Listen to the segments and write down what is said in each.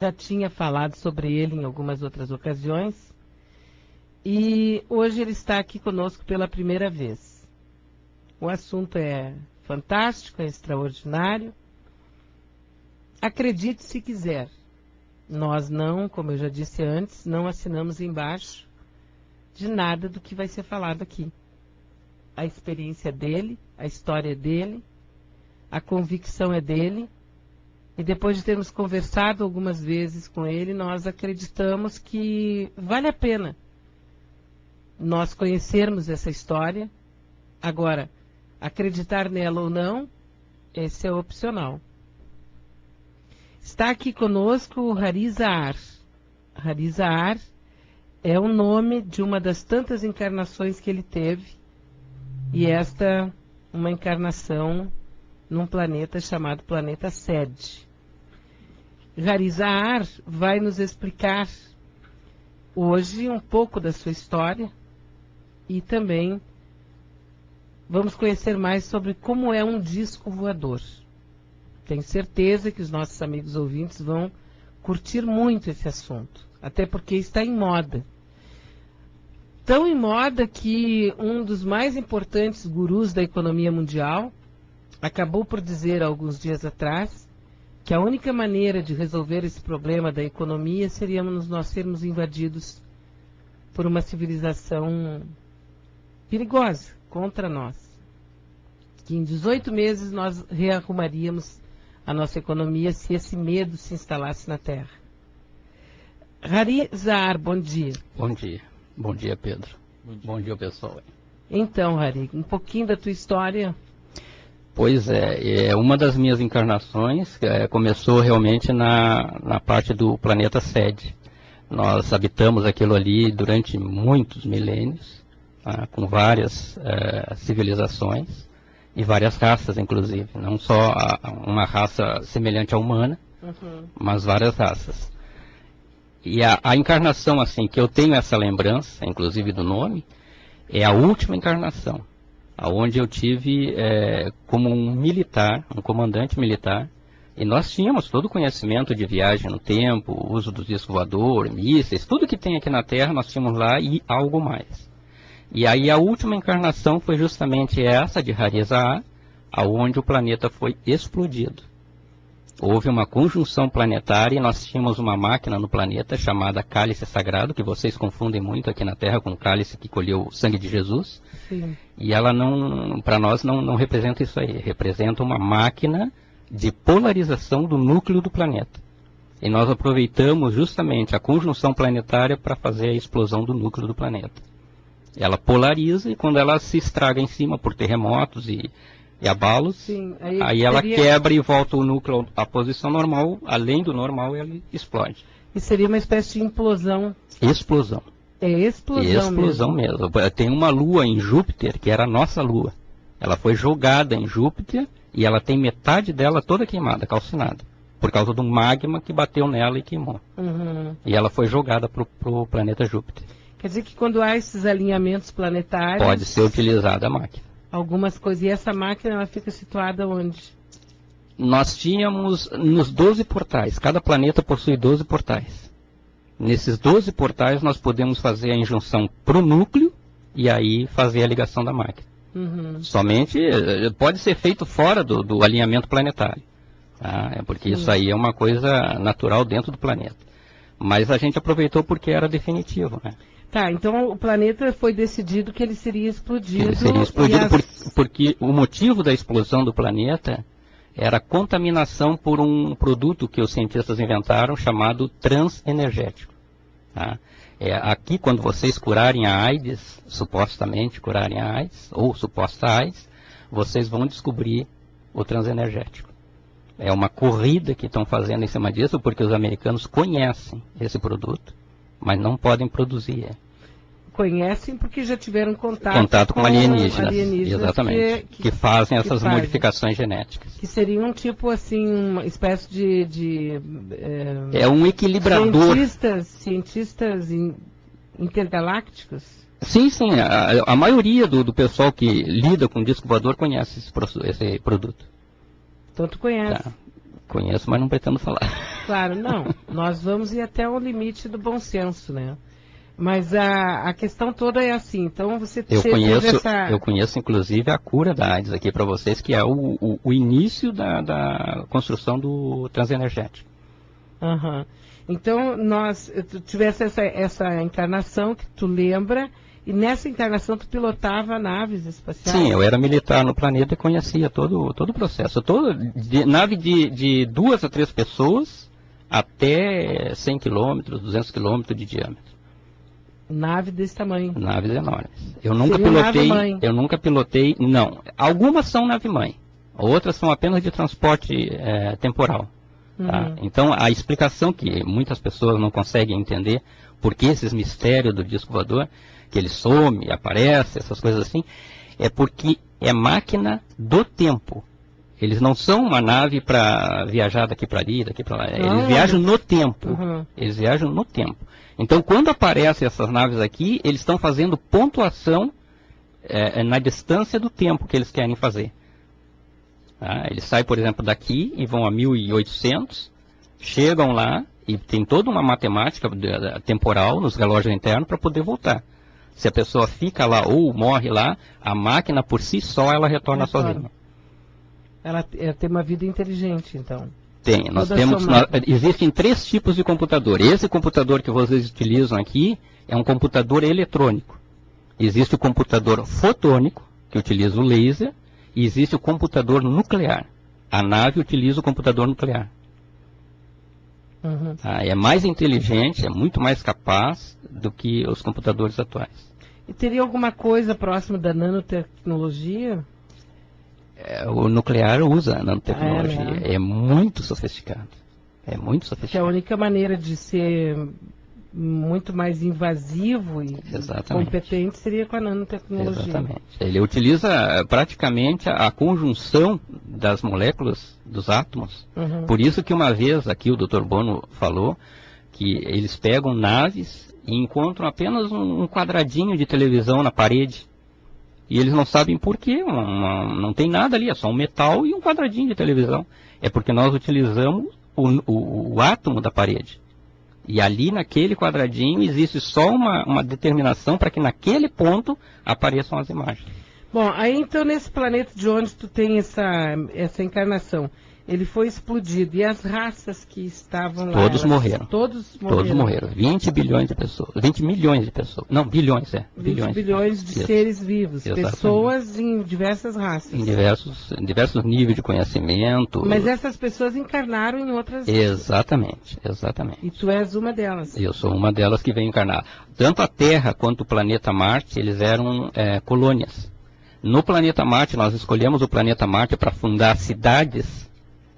já tinha falado sobre ele em algumas outras ocasiões. E hoje ele está aqui conosco pela primeira vez. O assunto é fantástico, é extraordinário. Acredite se quiser. Nós não, como eu já disse antes, não assinamos embaixo de nada do que vai ser falado aqui. A experiência dele, a história dele, a convicção é dele. E depois de termos conversado algumas vezes com ele, nós acreditamos que vale a pena nós conhecermos essa história. Agora, acreditar nela ou não, esse é opcional. Está aqui conosco o Hari Zahar. Hari Zahar é o nome de uma das tantas encarnações que ele teve, e esta uma encarnação num planeta chamado Planeta Sed. Hari Zahar vai nos explicar hoje um pouco da sua história e também vamos conhecer mais sobre como é um disco voador. Tenho certeza que os nossos amigos ouvintes vão curtir muito esse assunto, até porque está em moda. Tão em moda que um dos mais importantes gurus da economia mundial acabou por dizer alguns dias atrás que a única maneira de resolver esse problema da economia seria nós sermos invadidos por uma civilização perigosa contra nós. Que em 18 meses nós rearrumaríamos a nossa economia se esse medo se instalasse na Terra. Hari Zahar, bom dia. Bom dia. Bom dia, Pedro. Bom dia, pessoal. Então, Hari, um pouquinho da tua história. Pois é, uma das minhas encarnações começou realmente na parte do planeta Sed. Nós habitamos aquilo ali durante muitos milênios, tá, com várias civilizações e várias raças, inclusive. Não só uma raça semelhante à humana, mas várias raças. E a encarnação, assim, que eu tenho essa lembrança, inclusive do nome, é a última encarnação, onde eu tive como um militar, um comandante militar, e nós tínhamos todo o conhecimento de viagem no tempo, uso do disco voador, mísseis, tudo que tem aqui na Terra nós tínhamos lá e algo mais. E aí a última encarnação foi justamente essa de Hari Zahar, aonde o planeta foi explodido. Houve uma conjunção planetária e nós tínhamos uma máquina no planeta chamada Cálice Sagrado, que vocês confundem muito aqui na Terra com o cálice que colheu o sangue de Jesus. Sim. E ela para nós não representa isso aí, representa uma máquina de polarização do núcleo do planeta. E nós aproveitamos justamente a conjunção planetária para fazer a explosão do núcleo do planeta. Ela polariza e quando ela se estraga em cima por terremotos e abalos, sim, aí ela quebra e volta o núcleo à posição normal, além do normal ela explode. E seria uma espécie de implosão. Explosão. É explosão mesmo. Tem uma lua em Júpiter, que era a nossa lua. Ela foi jogada em Júpiter e ela tem metade dela toda queimada, calcinada, por causa do magma que bateu nela e queimou. E ela foi jogada para o planeta Júpiter. Quer dizer que quando há esses alinhamentos planetários... Pode ser utilizada a máquina. Algumas coisas. E essa máquina, ela fica situada onde? Nós tínhamos nos 12 portais. Cada planeta possui 12 portais. Nesses 12 portais nós podemos fazer a injunção para o núcleo e aí fazer a ligação da máquina. Somente pode ser feito fora do alinhamento planetário. Tá? Porque isso aí é uma coisa natural dentro do planeta. Mas a gente aproveitou porque era definitivo, né? Tá, então o planeta foi decidido que ele seria explodido. Ele seria explodido porque o motivo da explosão do planeta era a contaminação por um produto que os cientistas inventaram chamado transenergético. Tá? Aqui, quando vocês curarem a AIDS, supostamente curarem a AIDS, ou suposta AIDS, vocês vão descobrir o transenergético. É uma corrida que estão fazendo em cima disso, porque os americanos conhecem esse produto, mas não podem produzir. Conhecem porque já tiveram contato com alienígenas. Exatamente. Que fazem essas modificações genéticas. Que seriam tipo assim, uma espécie de é um equilibrador. Cientistas intergalácticos? Sim. A maioria do pessoal que lida com disco voador conhece esse produto. Então tu conhece? Tá. Conheço, mas não pretendo falar. Claro, não. Nós vamos ir até o limite do bom senso, né? Mas a questão toda é assim, então você Eu conheço inclusive a cura da AIDS aqui para vocês, que é o início da construção do transenergético. Uhum. Então, tu tivesse essa encarnação que tu lembra, e nessa encarnação tu pilotava naves espaciais? Sim, eu era militar no planeta e conhecia todo o processo. Nave de 2 a 3 pessoas até 100 quilômetros, 200 quilômetros de diâmetro. Nave desse tamanho. Naves enormes. Eu nunca pilotei, não. Algumas são nave-mãe, outras são apenas de transporte temporal. Tá? Então, a explicação que muitas pessoas não conseguem entender, por que esses mistérios do disco voador, que ele some, aparece, essas coisas assim, é porque é máquina do tempo. Eles não são uma nave para viajar daqui para ali, daqui para lá. Eles viajam no tempo. Eles viajam no tempo. Então, quando aparecem essas naves aqui, eles estão fazendo pontuação na distância do tempo que eles querem fazer. Tá? Eles saem, por exemplo, daqui e vão a 1800, chegam lá e tem toda uma matemática temporal nos relógios internos para poder voltar. Se a pessoa fica lá ou morre lá, a máquina por si só ela retorna sozinha. Ela tem uma vida inteligente, então. Tem. Existem 3 tipos de computador. Esse computador que vocês utilizam aqui é um computador eletrônico. Existe o computador fotônico, que utiliza o laser, e existe o computador nuclear. A nave utiliza o computador nuclear. É mais inteligente, é muito mais capaz do que os computadores atuais. E teria alguma coisa próxima da nanotecnologia? O nuclear usa a nanotecnologia. É muito sofisticado. É muito sofisticado. Que é a única maneira de ser muito mais invasivo e competente seria com a nanotecnologia. Exatamente. Ele utiliza praticamente a conjunção das moléculas dos átomos. Por isso que uma vez aqui o Dr. Bono falou que eles pegam naves e encontram apenas um quadradinho de televisão na parede. E eles não sabem por quê, não tem nada ali, é só um metal e um quadradinho de televisão. É porque nós utilizamos o átomo da parede. E ali naquele quadradinho existe só uma determinação para que naquele ponto apareçam as imagens. Bom, aí então nesse planeta de onde tu tem essa encarnação, ele foi explodido. E as raças que estavam lá? Todos morreram. Todos morreram. 20 bilhões de pessoas. 20 milhões de pessoas. Não, bilhões, 20 bilhões de seres vivos. Exatamente. Pessoas em diversas raças. Em diversos níveis de conhecimento. Mas essas pessoas encarnaram em outras... Exatamente. E tu és uma delas. Eu sou uma delas que veio encarnar. Tanto a Terra quanto o planeta Marte, eles eram colônias. No planeta Marte, nós escolhemos o planeta Marte para fundar cidades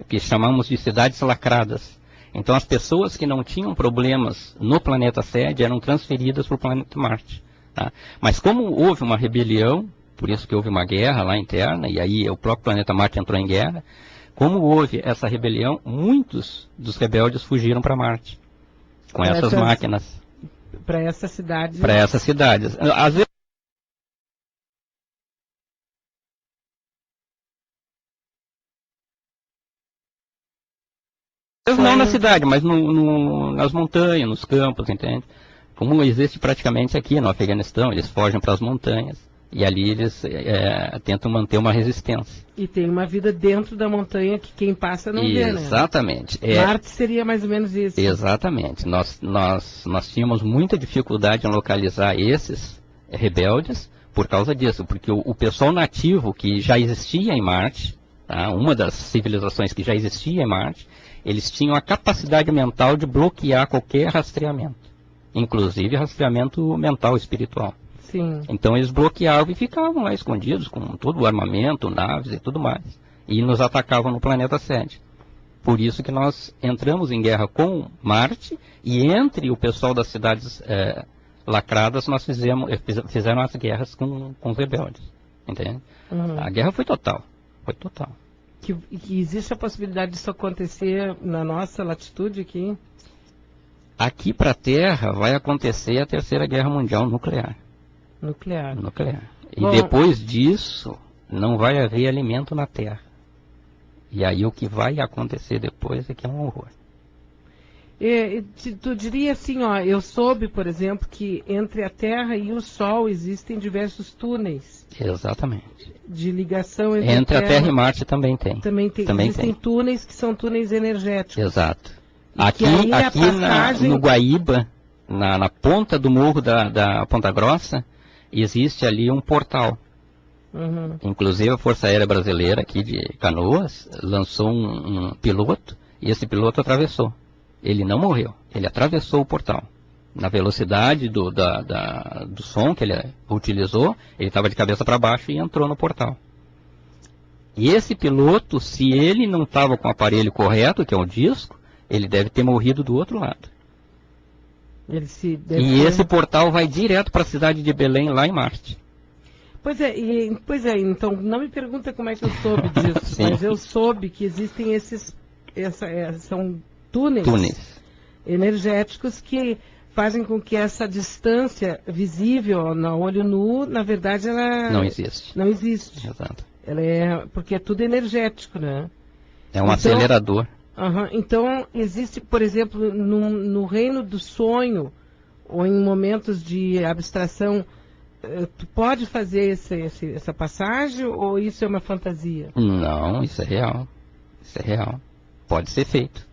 que chamamos de cidades lacradas. Então as pessoas que não tinham problemas no planeta sede eram transferidas para o planeta Marte. Tá? Mas como houve uma rebelião, por isso que houve uma guerra lá interna, e aí o próprio planeta Marte entrou em guerra, como houve essa rebelião, muitos dos rebeldes fugiram para Marte, com essas máquinas. Para essas cidades? Para essas cidades. Às vezes não na cidade, mas nas montanhas, nos campos, entende? Como existe praticamente aqui no Afeganistão, eles fogem para as montanhas e ali eles tentam manter uma resistência. E tem uma vida dentro da montanha que quem passa não vê, né? Exatamente. Marte seria mais ou menos isso. Exatamente. Nós tínhamos muita dificuldade em localizar esses rebeldes por causa disso, porque o pessoal nativo que já existia em Marte, tá? Uma das civilizações que já existia em Marte, eles tinham a capacidade mental de bloquear qualquer rastreamento, inclusive rastreamento mental, espiritual. Sim. Então eles bloqueavam e ficavam lá escondidos com todo o armamento, naves e tudo mais. E nos atacavam no planeta sede. Por isso que nós entramos em guerra com Marte e entre o pessoal das cidades lacradas nós fizeram as guerras com os rebeldes. Entende? A guerra foi total. Foi total. Que existe a possibilidade disso acontecer na nossa latitude aqui? Aqui para a Terra vai acontecer a Terceira Guerra Mundial nuclear. Nuclear. E depois disso, não vai haver alimento na Terra. E aí o que vai acontecer depois é que é um horror. Tu diria assim, ó, eu soube, por exemplo, que entre a Terra e o Sol existem diversos túneis. Exatamente. De ligação entre a Terra e Marte também tem. Também existem túneis que são túneis energéticos. Exato. Aqui no Guaíba, na ponta do morro da Ponta Grossa, existe ali um portal. Uhum. Inclusive a Força Aérea Brasileira aqui de Canoas lançou um piloto, e esse piloto atravessou. Ele não morreu, ele atravessou o portal. Na velocidade do som que ele utilizou, ele estava de cabeça para baixo e entrou no portal. E esse piloto, se ele não estava com o aparelho correto, que é o disco, ele deve ter morrido do outro lado. Esse portal vai direto para a cidade de Belém, lá em Marte. Pois é, então não me pergunta como é que eu soube disso, mas eu soube que existem são túneis energéticos que fazem com que essa distância visível no olho nu, na verdade, ela não existe. Não existe. Exato. Porque é tudo energético, né? É um acelerador. Então, existe, por exemplo, no reino do sonho, ou em momentos de abstração, tu pode fazer essa passagem, ou isso é uma fantasia? Não, isso é real. Isso é real. Pode ser feito.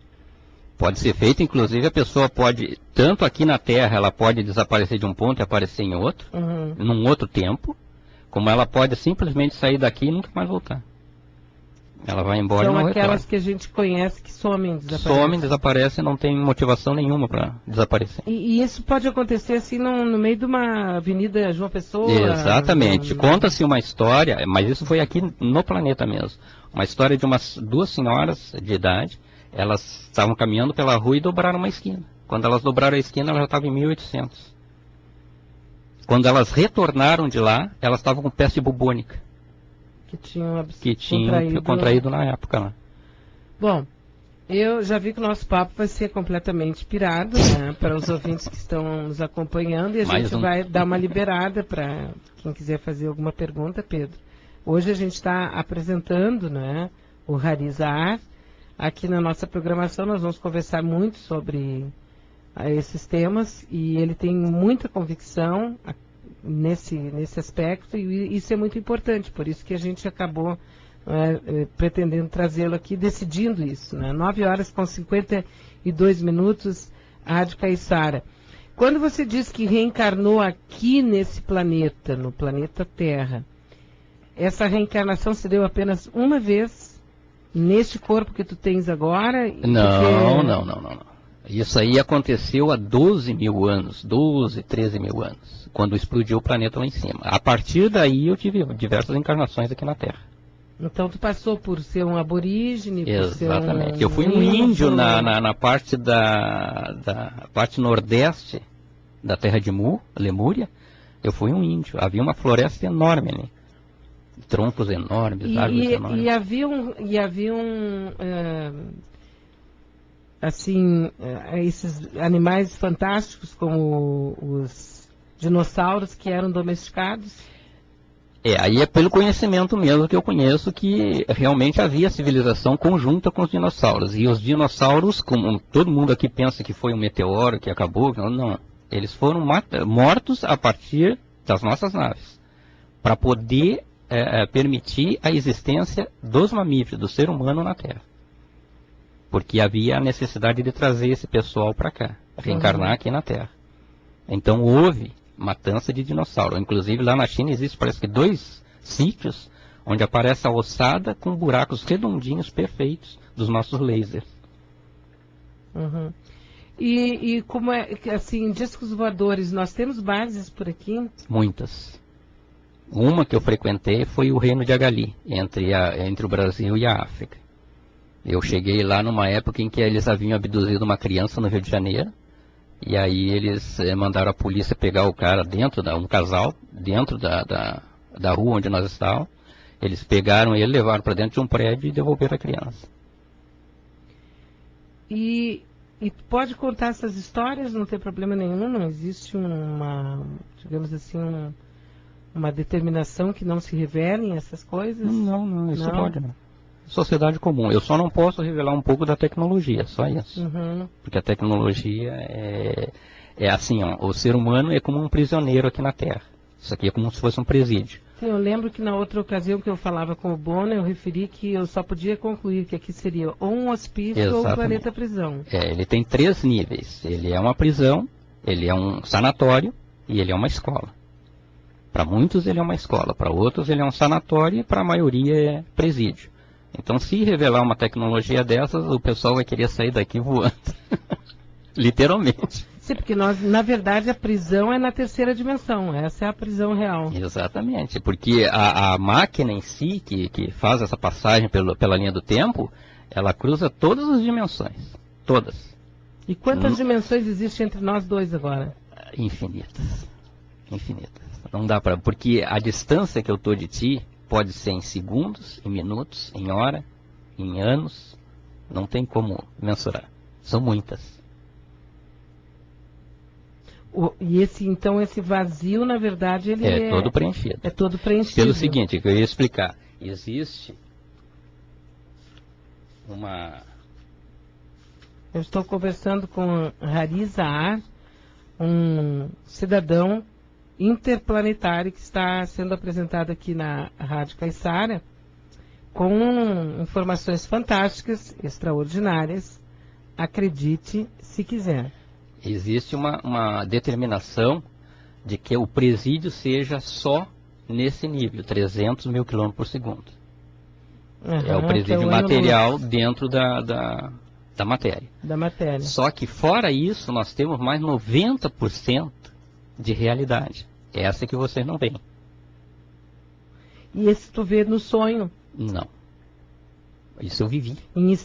Pode ser feito, inclusive a pessoa pode, tanto aqui na Terra, ela pode desaparecer de um ponto e aparecer em outro, num outro tempo, como ela pode simplesmente sair daqui e nunca mais voltar. Ela vai embora e não retorna. São aquelas que a gente conhece que somem, desaparecem, não tem motivação nenhuma para desaparecer. E isso pode acontecer assim no meio de uma avenida João Pessoa? Exatamente. Conta-se uma história, mas isso foi aqui no planeta mesmo. Uma história de duas senhoras de idade. Elas estavam caminhando pela rua e dobraram uma esquina. Quando elas dobraram a esquina, ela já estava em 1800. Quando elas retornaram de lá, elas estavam com peste bubônica. Que tinham contraído na época lá. Bom, eu já vi que o nosso papo vai ser completamente pirado, né, para os ouvintes que estão nos acompanhando, e a gente vai dar uma liberada para quem quiser fazer alguma pergunta, Pedro. Hoje a gente está apresentando, né, o Harizar. Aqui na nossa programação nós vamos conversar muito sobre esses temas, e ele tem muita convicção nesse aspecto, e isso é muito importante, por isso que a gente acabou pretendendo trazê-lo aqui, decidindo isso, né? 9h52, Rádio Caiçara. Quando você diz que reencarnou aqui nesse planeta, no planeta Terra, essa reencarnação se deu apenas uma vez neste corpo que tu tens agora? Não. Isso aí aconteceu há 12 mil anos, 13 mil anos, quando explodiu o planeta lá em cima. A partir daí eu tive diversas encarnações aqui na Terra. Então tu passou por ser um aborígene? Exatamente. Eu fui um índio na parte da parte nordeste da terra de Mu, Lemúria. Eu fui um índio. Havia uma floresta enorme ali. Troncos enormes, árvores enormes. E haviam esses animais fantásticos como os dinossauros que eram domesticados? Aí é pelo conhecimento mesmo que eu conheço que realmente havia civilização conjunta com os dinossauros. E os dinossauros, como todo mundo aqui pensa que foi um meteoro que acabou, não. Eles foram mortos a partir das nossas naves, para poder permitir a existência dos mamíferos, do ser humano na Terra. Porque havia a necessidade de trazer esse pessoal para cá, reencarnar aqui na Terra. Então houve matança de dinossauro. Inclusive lá na China existe, parece que 2 sítios onde aparece a ossada com buracos redondinhos perfeitos dos nossos lasers. E como é, assim, discos voadores, nós temos bases por aqui? Muitas. Uma que eu frequentei foi o Reino de Agali, entre o Brasil e a África. Eu cheguei lá numa época em que eles haviam abduzido uma criança no Rio de Janeiro, e aí eles mandaram a polícia pegar o cara um casal, dentro da rua onde nós estávamos. Eles pegaram ele, levaram para dentro de um prédio e devolveram a criança. E pode contar essas histórias, não tem problema nenhum, não existe digamos assim, uma determinação que não se revelem essas coisas? Não, isso pode não. sociedade comum. Eu só não posso revelar um pouco da tecnologia, só isso. Porque a tecnologia é assim, ó, o ser humano é como um prisioneiro aqui na Terra. Isso aqui é como se fosse um presídio. Sim, eu lembro que na outra ocasião que eu falava com o Bono, eu referi que eu só podia concluir que aqui seria ou um hospício ou um planeta prisão. Ele tem 3 níveis. Ele é uma prisão, ele é um sanatório e ele é uma escola. Para muitos ele é uma escola, para outros ele é um sanatório e para a maioria é presídio. Então, se revelar uma tecnologia dessas, o pessoal vai querer sair daqui voando. Literalmente. Sim, porque na verdade, a prisão é na 3ª dimensão. Essa é a prisão real. Exatamente. Porque a máquina em si, que faz essa passagem pela linha do tempo, ela cruza todas as dimensões. Todas. E quantas dimensões existem entre nós dois agora? Infinitas. Infinitas. Não dá para... Porque a distância que eu estou de ti pode ser em segundos, em minutos, em hora, em anos. Não tem como mensurar. São muitas. E então esse vazio, na verdade, ele é todo preenchido. É todo preenchido. Pelo seguinte, que eu ia explicar. Existe uma... Eu estou conversando com Harizar, um cidadão interplanetário que está sendo apresentado aqui na Rádio Caiçara, com informações fantásticas, extraordinárias. Acredite se quiser. Existe uma determinação de que o presídio seja só nesse nível, 300 mil km por segundo. É o presídio material dentro da matéria. Da matéria. Só que fora isso, nós temos mais 90% de realidade. Essa que vocês não veem. E esse tu vê no sonho? Não. Isso eu vivi.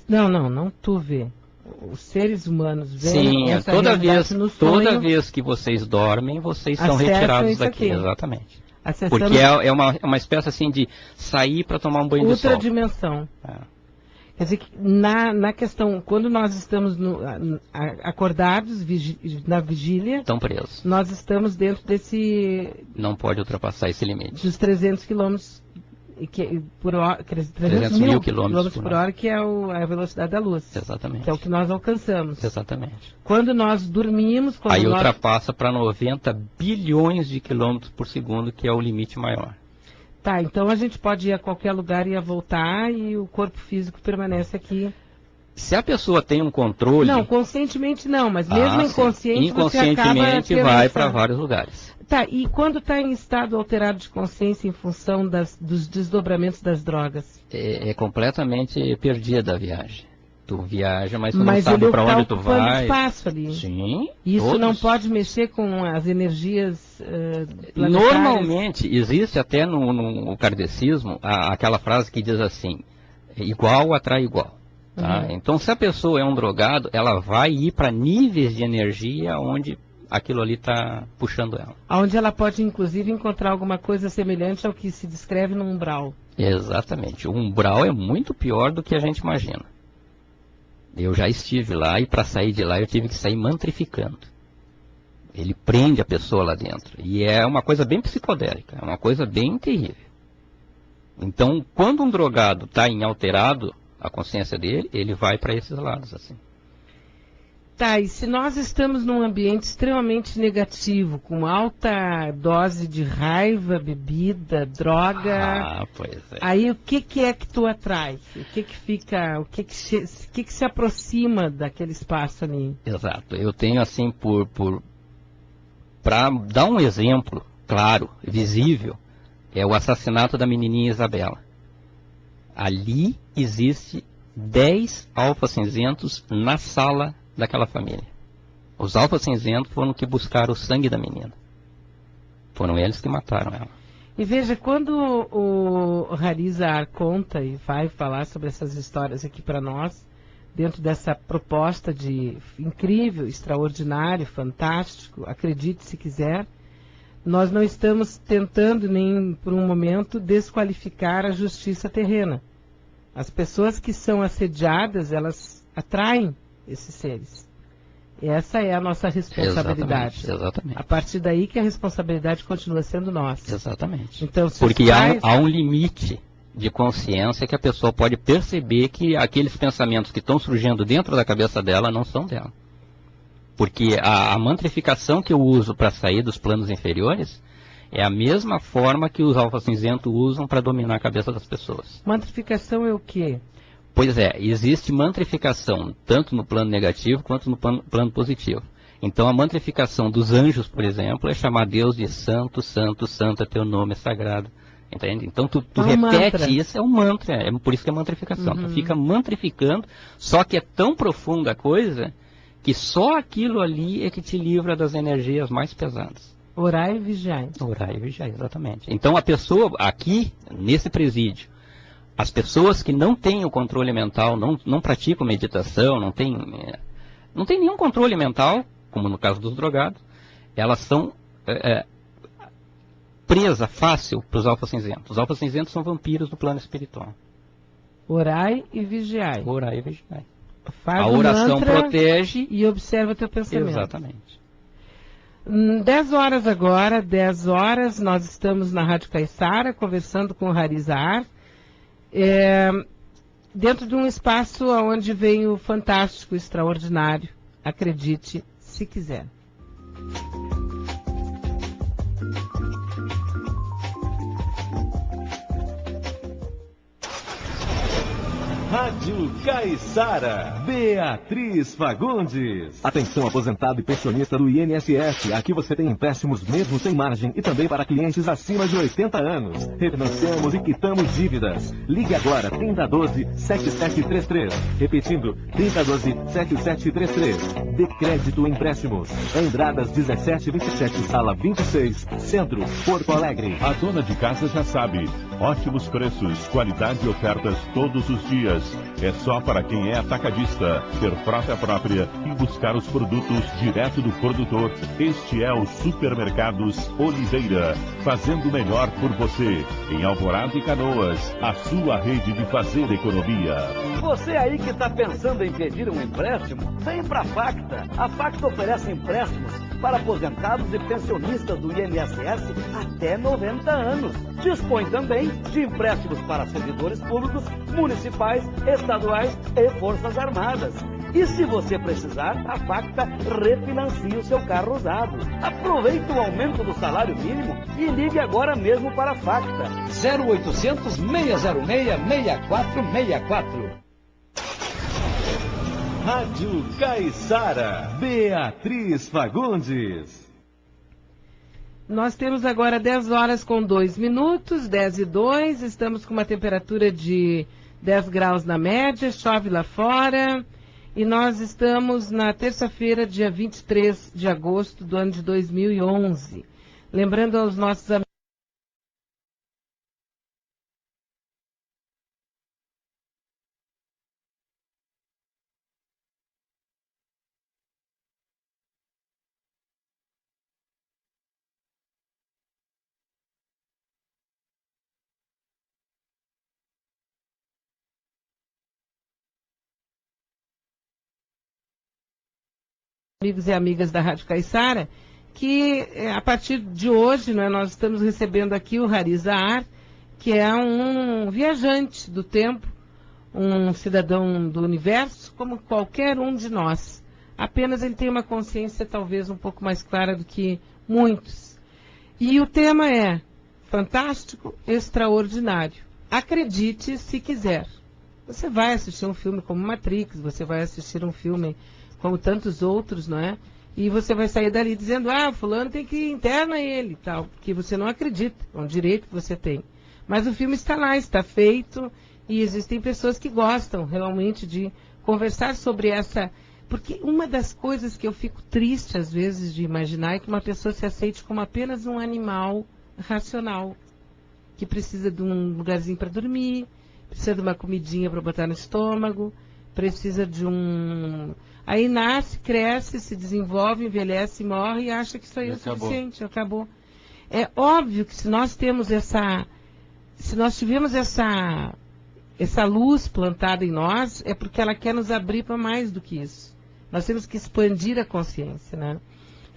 Não tu vê. Os seres humanos veem essa realidade no sonho. Toda vez que vocês dormem, vocês são retirados daqui. Exatamente. Acessando... Porque é uma espécie assim de sair para tomar um banho de sol. Outra dimensão. Quer dizer que na questão, quando nós estamos acordados, na vigília... Estão presos. Nós estamos dentro desse... Não pode ultrapassar esse limite. Dos 300 quilômetros por hora, 300 mil quilômetros por hora, que é a velocidade da luz. Exatamente. Que é o que nós alcançamos. Exatamente. Quando nós dormimos... Aí ultrapassa para 90 bilhões de quilômetros por segundo, que é o limite maior. Tá, então a gente pode ir a qualquer lugar e voltar e o corpo físico permanece aqui. Se a pessoa tem um controle... Não, conscientemente não, mas mesmo inconsciente, inconscientemente vai para vários lugares. Tá, e quando está em estado alterado de consciência em função dos desdobramentos das drogas? É completamente perdida a viagem. Tu viaja, mas tu não sabe para onde tu vai. Espaço ali. Sim. Isso todos. Não pode mexer com as energias planetárias? Normalmente, existe até no kardecismo aquela frase que diz assim, igual atrai igual. Tá? Então, se a pessoa é um drogado, ela vai ir para níveis de energia onde aquilo ali está puxando ela. Onde ela pode, inclusive, encontrar alguma coisa semelhante ao que se descreve no umbral. Exatamente. O umbral é muito pior do que a gente imagina. Eu já estive lá e para sair de lá eu tive que sair mantrificando. Ele prende a pessoa lá dentro. E é uma coisa bem psicodélica, é uma coisa bem terrível. Então, quando um drogado está inalterado, a consciência dele, ele vai para esses lados assim. Tá, e se nós estamos num ambiente extremamente negativo, com alta dose de raiva, bebida, droga, pois é. Aí o que é que tu atrai? O que fica, o que se aproxima daquele espaço ali? Exato, eu tenho assim para dar um exemplo claro, visível, é o assassinato da menininha Isabela. Ali existe 10 alfas cinzentos na sala daquela família. Os alfas cinzentos foram que buscaram o sangue da menina. Foram eles que mataram ela. E veja, quando o Harizar conta e vai falar sobre essas histórias aqui para nós, dentro dessa proposta de incrível, extraordinário, fantástico, acredite se quiser, nós não estamos tentando nem por um momento desqualificar a justiça terrena. As pessoas que são assediadas, elas atraem esses seres. Essa é a nossa responsabilidade. Exatamente. A partir daí que a responsabilidade continua sendo nossa. Exatamente. Então, porque há um limite de consciência que a pessoa pode perceber que aqueles pensamentos que estão surgindo dentro da cabeça dela não são dela. Porque a mantrificação que eu uso para sair dos planos inferiores é a mesma forma que os alfa-cinzento usam para dominar a cabeça das pessoas. Mantrificação é o quê? Pois é, existe mantrificação tanto no plano negativo quanto no plano positivo. Então a mantrificação dos anjos, por exemplo, é chamar Deus de santo, santo, santo é teu nome, é sagrado. Entende? Então tu repete mantra. Isso, é um mantra, é por isso que é mantrificação. Tu fica mantrificando, só que é tão profunda a coisa que só aquilo ali é que te livra das energias mais pesadas. Orar e vigiar. Orar e vigiar, exatamente. Então a pessoa aqui, nesse presídio, as pessoas que não têm o controle mental, não praticam meditação, não tem nenhum controle mental, como no caso dos drogados, elas são presa fácil para os alfa-cinzentos. Os alfa-cinzentos são vampiros do plano espiritual. Orai e vigiai. Orai e vigiai. Faz a oração protege e observa teu pensamento. Exatamente. 10 horas agora, 10 horas, nós estamos na Rádio Caiçara, conversando com o Harizar, dentro de um espaço onde vem o fantástico, extraordinário. Acredite, se quiser. Rádio Caiçara, Beatriz Fagundes. Atenção aposentado e pensionista do INSS. Aqui você tem empréstimos mesmo sem margem e também para clientes acima de 80 anos. Refinanciamos e quitamos dívidas. Ligue agora, 3012-7733. Repetindo, 3012-7733. Dê crédito empréstimos. Andradas 1727, sala 26, Centro, Porto Alegre. A dona de casa já sabe. Ótimos preços, qualidade e ofertas todos os dias. É só para quem é atacadista, ter frota própria e buscar os produtos direto do produtor. Este é o Supermercados Oliveira, fazendo melhor por você. Em Alvorada e Canoas, a sua rede de fazer economia. Você aí que está pensando em pedir um empréstimo, vem para a Facta. A Facta oferece empréstimos para aposentados e pensionistas do INSS até 90 anos. Dispõe também de empréstimos para servidores públicos, municipais, estaduais e Forças Armadas. E se você precisar, a Facta refinancia o seu carro usado. Aproveite o aumento do salário mínimo e ligue agora mesmo para a Facta. 0800 606 6464. Rádio Caiçara, Beatriz Fagundes. Nós temos agora 10 horas com 2 minutos, 10 e 2, estamos com uma temperatura de 10 graus na média, chove lá fora, e nós estamos na terça-feira, dia 23 de agosto do ano de 2011. Lembrando aos nossos amigos, amigos e amigas da Rádio Caiçara, que a partir de hoje, né, nós estamos recebendo aqui o Harizar, que é um viajante do tempo, um cidadão do universo, como qualquer um de nós. Apenas ele tem uma consciência talvez um pouco mais clara do que muitos. E o tema é fantástico, extraordinário. Acredite se quiser. Você vai assistir um filme como Matrix, você vai assistir um filme como tantos outros, não é? E você vai sair dali dizendo, fulano tem que interna ele, tal, porque você não acredita, é um direito que você tem. Mas o filme está lá, está feito, e existem pessoas que gostam realmente de conversar sobre essa... Porque uma das coisas que eu fico triste, às vezes, de imaginar é que uma pessoa se aceite como apenas um animal racional, que precisa de um lugarzinho para dormir, precisa de uma comidinha para botar no estômago, precisa de um... Aí nasce, cresce, se desenvolve, envelhece, morre e acha que isso aí é o suficiente, acabou. É óbvio que se nós temos se nós tivermos essa luz plantada em nós, é porque ela quer nos abrir para mais do que isso. Nós temos que expandir a consciência, né?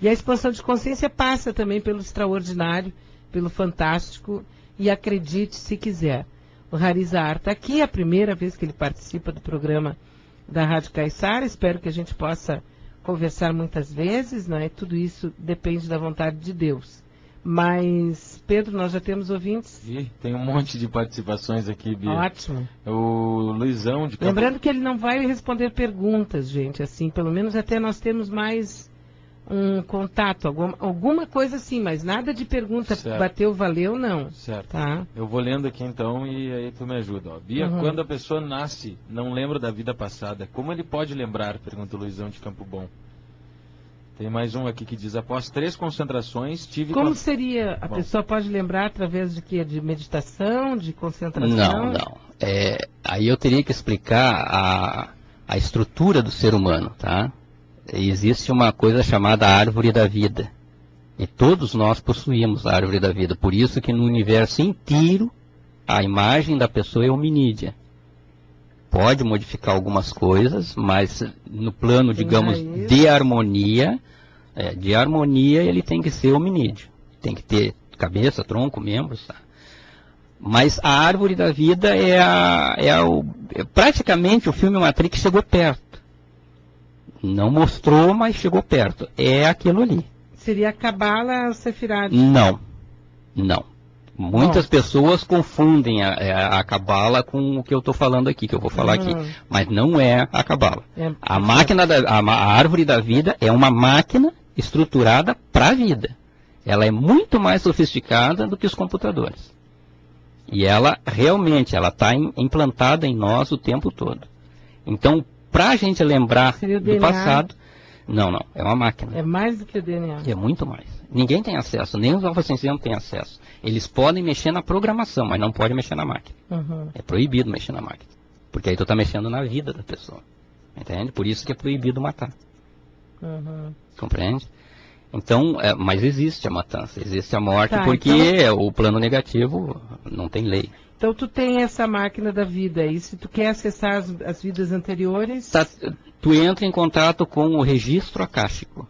E a expansão de consciência passa também pelo extraordinário, pelo fantástico, e acredite se quiser. O Harizar está aqui, é a primeira vez que ele participa do programa da Rádio Caiçara. Espero que a gente possa conversar muitas vezes, né? Tudo isso depende da vontade de Deus. Mas, Pedro, nós já temos ouvintes? Tem um monte de participações aqui, Bia. Ótimo. O Luizão de Campo... Lembrando que ele não vai responder perguntas, gente, assim, pelo menos até nós temos mais um contato, alguma coisa assim, mas nada de pergunta, certo. Bateu, valeu, não. Certo. Tá. Eu vou lendo aqui então e aí tu me ajuda. Ó. Bia, quando a pessoa nasce, não lembra da vida passada, como ele pode lembrar? Pergunta o Luizão de Campo Bom. Tem mais um aqui que diz, após 3 concentrações, tive... Como seria? A pessoa pode lembrar através de quê? De meditação, de concentração? Não. Aí eu teria que explicar a estrutura do ser humano, tá? Existe uma coisa chamada árvore da vida. E todos nós possuímos a árvore da vida. Por isso que no universo inteiro, a imagem da pessoa é hominídea. Pode modificar algumas coisas, mas no plano, digamos, de harmonia, ele tem que ser hominídeo. Tem que ter cabeça, tronco, membros, tá? Mas a árvore da vida praticamente o filme Matrix chegou perto. Não mostrou, mas chegou perto. É aquilo ali. Seria a Cabala Sefirad? Não. Muitas pessoas confundem a Cabala com o que eu estou falando aqui, que eu vou falar aqui. Mas não é a Cabala. A árvore da vida é uma máquina estruturada para a vida. Ela é muito mais sofisticada do que os computadores. E ela realmente está implantada em nós o tempo todo. Então, para a gente lembrar do passado... Não, é uma máquina. É mais do que o DNA. É muito mais. Ninguém tem acesso, nem os alfa-científicos têm acesso. Eles podem mexer na programação, mas não podem mexer na máquina. É proibido mexer na máquina. Porque aí tu está mexendo na vida da pessoa. Entende? Por isso que é proibido matar. Compreende? Então, mas existe a matança, existe a morte, porque então... o plano negativo não tem lei. Então tu tem essa máquina da vida, e se tu quer acessar as vidas anteriores... Tu entra em contato com o registro acástico.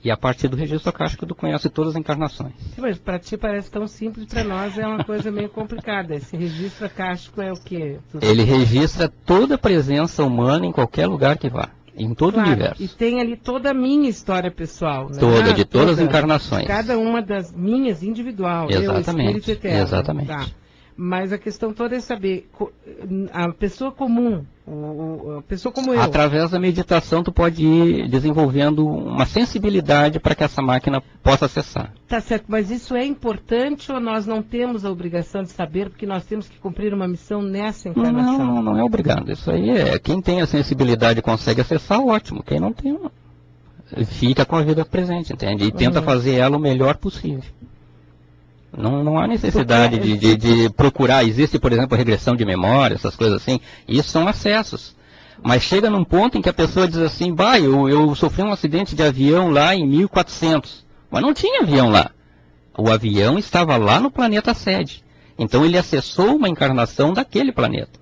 E a partir do registro acástico tu conhece todas as encarnações. Sim, mas para ti parece tão simples, para nós é uma coisa meio complicada. Esse registro acástico é o quê? Ele registra toda a presença humana em qualquer lugar que vá. Em todo o universo. E tem ali toda a minha história pessoal. Né? De todas as encarnações. Cada uma das minhas individual. Exatamente. Eu, Espírito Eterno. Exatamente. Tá. Mas a questão toda é saber, a pessoa comum, a pessoa como eu... Através da meditação tu pode ir desenvolvendo uma sensibilidade para que essa máquina possa acessar. Tá certo, mas isso é importante ou nós não temos a obrigação de saber, porque nós temos que cumprir uma missão nessa encarnação? Não é obrigado. Isso aí quem tem a sensibilidade e consegue acessar, ótimo. Quem não tem, fica com a vida presente, entende? E tenta fazer ela o melhor possível. Não há necessidade de procurar. Existe, por exemplo, regressão de memória, essas coisas assim. Isso são acessos. Mas chega num ponto em que a pessoa diz assim, eu sofri um acidente de avião lá em 1400. Mas não tinha avião lá. O avião estava lá no planeta sede. Então ele acessou uma encarnação daquele planeta.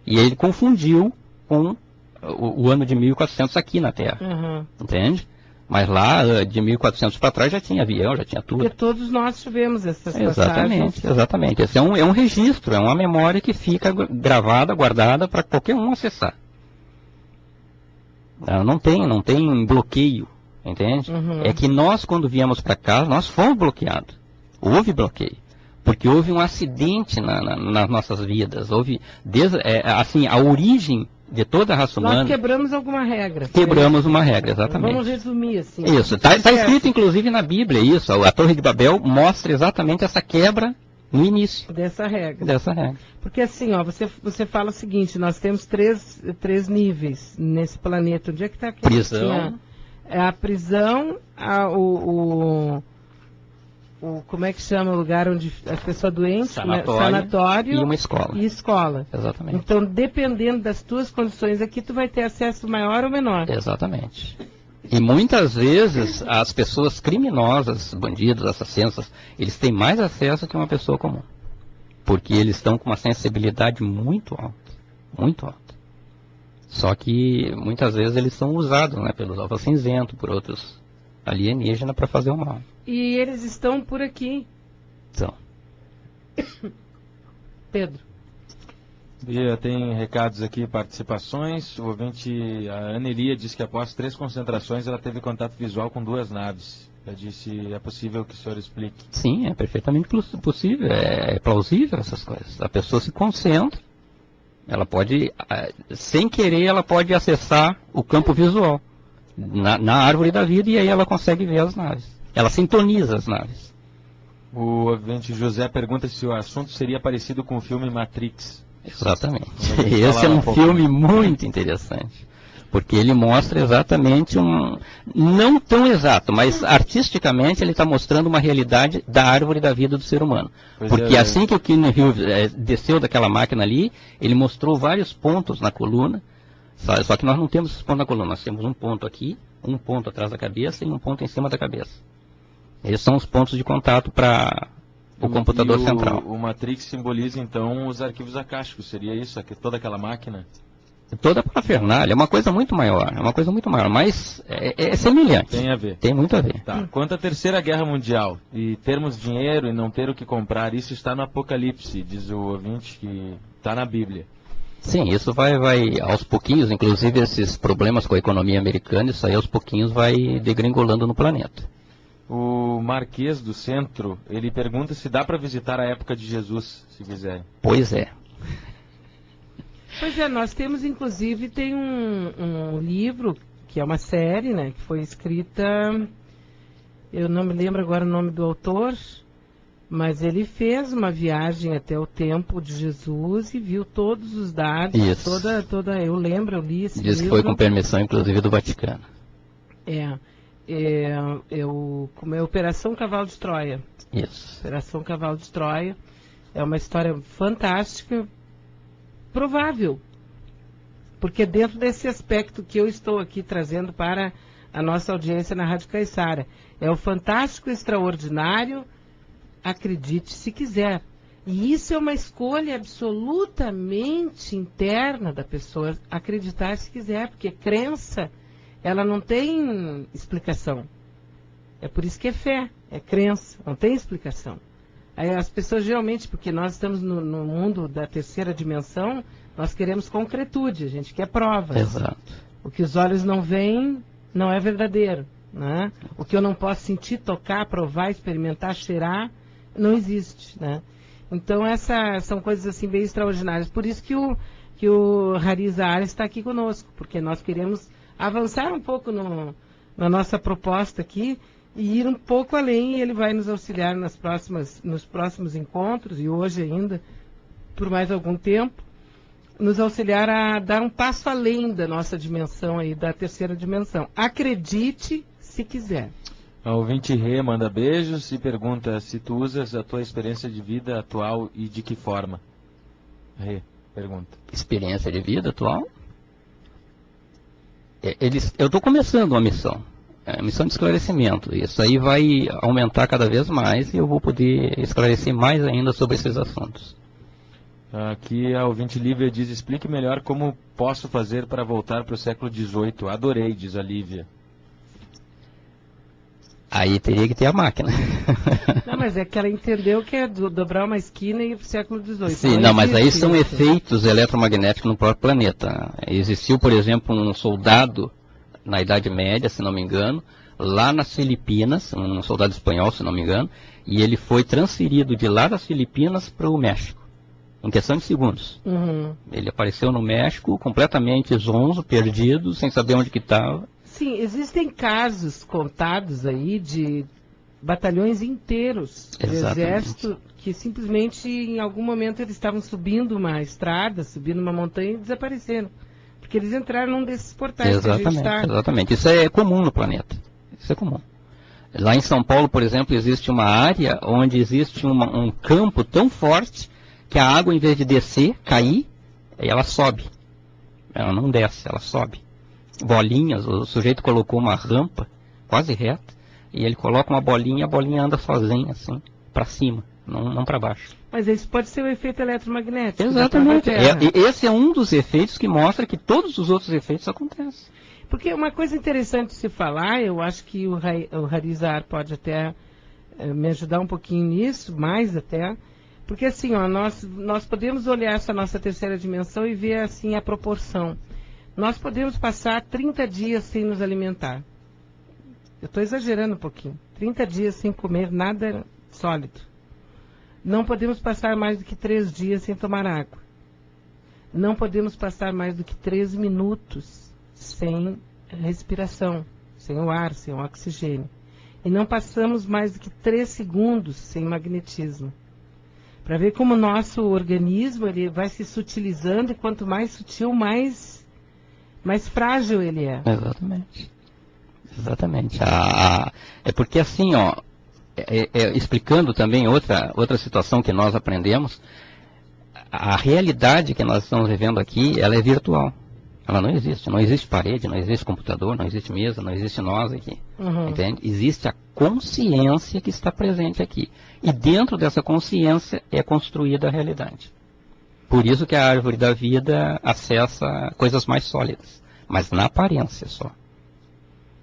E ele confundiu com o ano de 1400 aqui na Terra. Entende? Mas lá, de 1400 para trás, já tinha avião, já tinha tudo. Porque todos nós tivemos essas passagens. Exatamente. Esse é um registro, é uma memória que fica gravada, guardada para qualquer um acessar. Não tem bloqueio, entende? É que nós, quando viemos para cá, nós fomos bloqueados. Houve bloqueio. Porque houve um acidente nas nossas vidas. Houve, a origem de toda a raça humana... Nós quebramos alguma regra. Quebramos uma regra, exatamente. Vamos resumir assim. Isso, está escrito inclusive na Bíblia, isso. A Torre de Babel mostra exatamente essa quebra no início. Dessa regra. Porque assim, você fala o seguinte, nós temos três níveis nesse planeta. Onde é que está aqui? Prisão. A prisão, como é que chama o lugar onde a pessoa doente? Sanatório e uma escola. E escola. Exatamente. Então, dependendo das tuas condições aqui, tu vai ter acesso maior ou menor. Exatamente. E muitas vezes as pessoas criminosas, bandidos, assassinos, eles têm mais acesso que uma pessoa comum. Porque eles estão com uma sensibilidade muito alta. Muito alta. Só que muitas vezes eles são usados, pelos alfa cinzento, por outros alienígenas para fazer o mal. E eles estão por aqui. Então. Pedro. Bia, tem recados aqui, participações. O ouvinte, a Anelia, disse que após 3 concentrações ela teve contato visual com 2 naves. Eu disse, é possível que o senhor explique? Sim, é perfeitamente possível, é plausível essas coisas. A pessoa se concentra, ela pode, sem querer, ela pode acessar o campo visual na árvore da vida e aí ela consegue ver as naves. Ela sintoniza as naves. O ouvinte José pergunta se o assunto seria parecido com o filme Matrix. Exatamente. Esse é um filme muito interessante. Porque ele mostra exatamente não tão exato, mas artisticamente ele está mostrando uma realidade da árvore da vida do ser humano. Porque assim que o Keanu Reeves desceu daquela máquina ali, ele mostrou vários pontos na coluna, só que nós não temos esses pontos na coluna, nós temos um ponto aqui, um ponto atrás da cabeça e um ponto em cima da cabeça. Esses são os pontos de contato para o computador central. O Matrix simboliza então os arquivos acásticos, seria isso? Toda aquela máquina? Toda a parafernália, é uma coisa muito maior, mas é semelhante. Tem a ver. Tem muito a ver. Tá. Quanto à Terceira Guerra Mundial, e termos dinheiro e não ter o que comprar, isso está no Apocalipse, diz o ouvinte, que está na Bíblia. Sim, isso vai aos pouquinhos, inclusive esses problemas com a economia americana, isso aí aos pouquinhos vai degringolando no planeta. O Marquês do Centro, ele pergunta se dá para visitar a época de Jesus, se quiser. Pois é. Pois é, nós temos, inclusive, tem um livro, que é uma série, né, que foi escrita, eu não me lembro agora o nome do autor, mas ele fez uma viagem até o tempo de Jesus e viu todos os dados, isso. eu lembro, eu li esse livro. Diz que foi com permissão, inclusive, do Vaticano. Como é Operação Cavalo de Troia. Isso. Operação Cavalo de Troia. É uma história fantástica, provável, porque dentro desse aspecto que eu estou aqui trazendo para a nossa audiência na Rádio Caiçara, é o fantástico, extraordinário, acredite se quiser. E isso é uma escolha absolutamente interna da pessoa, acreditar se quiser, porque crença, ela não tem explicação. É por isso que é fé, é crença, não tem explicação. Aí as pessoas geralmente, porque nós estamos no mundo da terceira dimensão, nós queremos concretude, a gente quer provas. Exato. O que os olhos não veem não é verdadeiro, né? O que eu não posso sentir, tocar, provar, experimentar, cheirar, não existe, né? Então essas são coisas assim bem extraordinárias. Por isso que o Hariza Ares está aqui conosco, porque nós queremos avançar um pouco na nossa proposta aqui, e ir um pouco além, e ele vai nos auxiliar nos próximos encontros, e hoje ainda, por mais algum tempo, nos auxiliar a dar um passo além da nossa dimensão aí, da terceira dimensão. Acredite se quiser. O ouvinte Rê manda beijos e pergunta se tu usas a tua experiência de vida atual e de que forma. Rê, pergunta. Experiência de vida atual? Eu estou começando uma missão. Missão de esclarecimento. Isso aí vai aumentar cada vez mais e eu vou poder esclarecer mais ainda sobre esses assuntos. Aqui a ouvinte Lívia diz, explique melhor como posso fazer para voltar para o século XVIII. Adorei, diz a Lívia. Aí teria que ter a máquina. Não, mas é que ela entendeu que é dobrar uma esquina e ir para o século XVIII. Sim, não, mas aí são efeitos eletromagnéticos no próprio planeta. Existiu, por exemplo, um soldado na Idade Média, se não me engano, lá nas Filipinas, um soldado espanhol, se não me engano, e ele foi transferido de lá das Filipinas para o México, em questão de segundos. Uhum. Ele apareceu no México completamente zonzo, perdido, sem saber onde que estava. Sim, existem casos contados aí de batalhões inteiros do exército que simplesmente em algum momento eles estavam subindo uma estrada, subindo uma montanha e desapareceram. Porque eles entraram num desses portais. Exatamente. Isso é comum no planeta. Isso é comum. Lá em São Paulo, por exemplo, existe uma área onde existe um campo tão forte que a água, em vez de descer, cair, ela sobe. Ela não desce, ela sobe. Bolinhas, o sujeito colocou uma rampa quase reta e ele coloca uma bolinha e a bolinha anda sozinha, assim, para cima, não para baixo. Mas isso pode ser o efeito eletromagnético. Exatamente. Esse é um dos efeitos que mostra que todos os outros efeitos acontecem. Porque uma coisa interessante de se falar, eu acho que o Harizar pode até me ajudar um pouquinho nisso, mais até, Porque assim, ó, nós podemos olhar essa nossa terceira dimensão e ver assim a proporção. Nós podemos passar 30 dias sem nos alimentar. Eu estou exagerando um pouquinho. 30 dias sem comer nada sólido. Não podemos passar mais do que 3 dias sem tomar água. Não podemos passar mais do que 3 minutos sem respiração, sem o ar, sem o oxigênio. E não passamos mais do que 3 segundos sem magnetismo. Para ver como o nosso organismo ele vai se sutilizando, e quanto mais sutil, mais frágil ele é. Exatamente. Exatamente. É porque assim, ó, explicando também outra situação que nós aprendemos, a realidade que nós estamos vivendo aqui, ela é virtual. Ela não existe. Não existe parede, não existe computador, não existe mesa, não existe nós aqui. Entende? Existe a consciência que está presente aqui. E dentro dessa consciência é construída a realidade. Por isso que a árvore da vida acessa coisas mais sólidas. Mas na aparência só.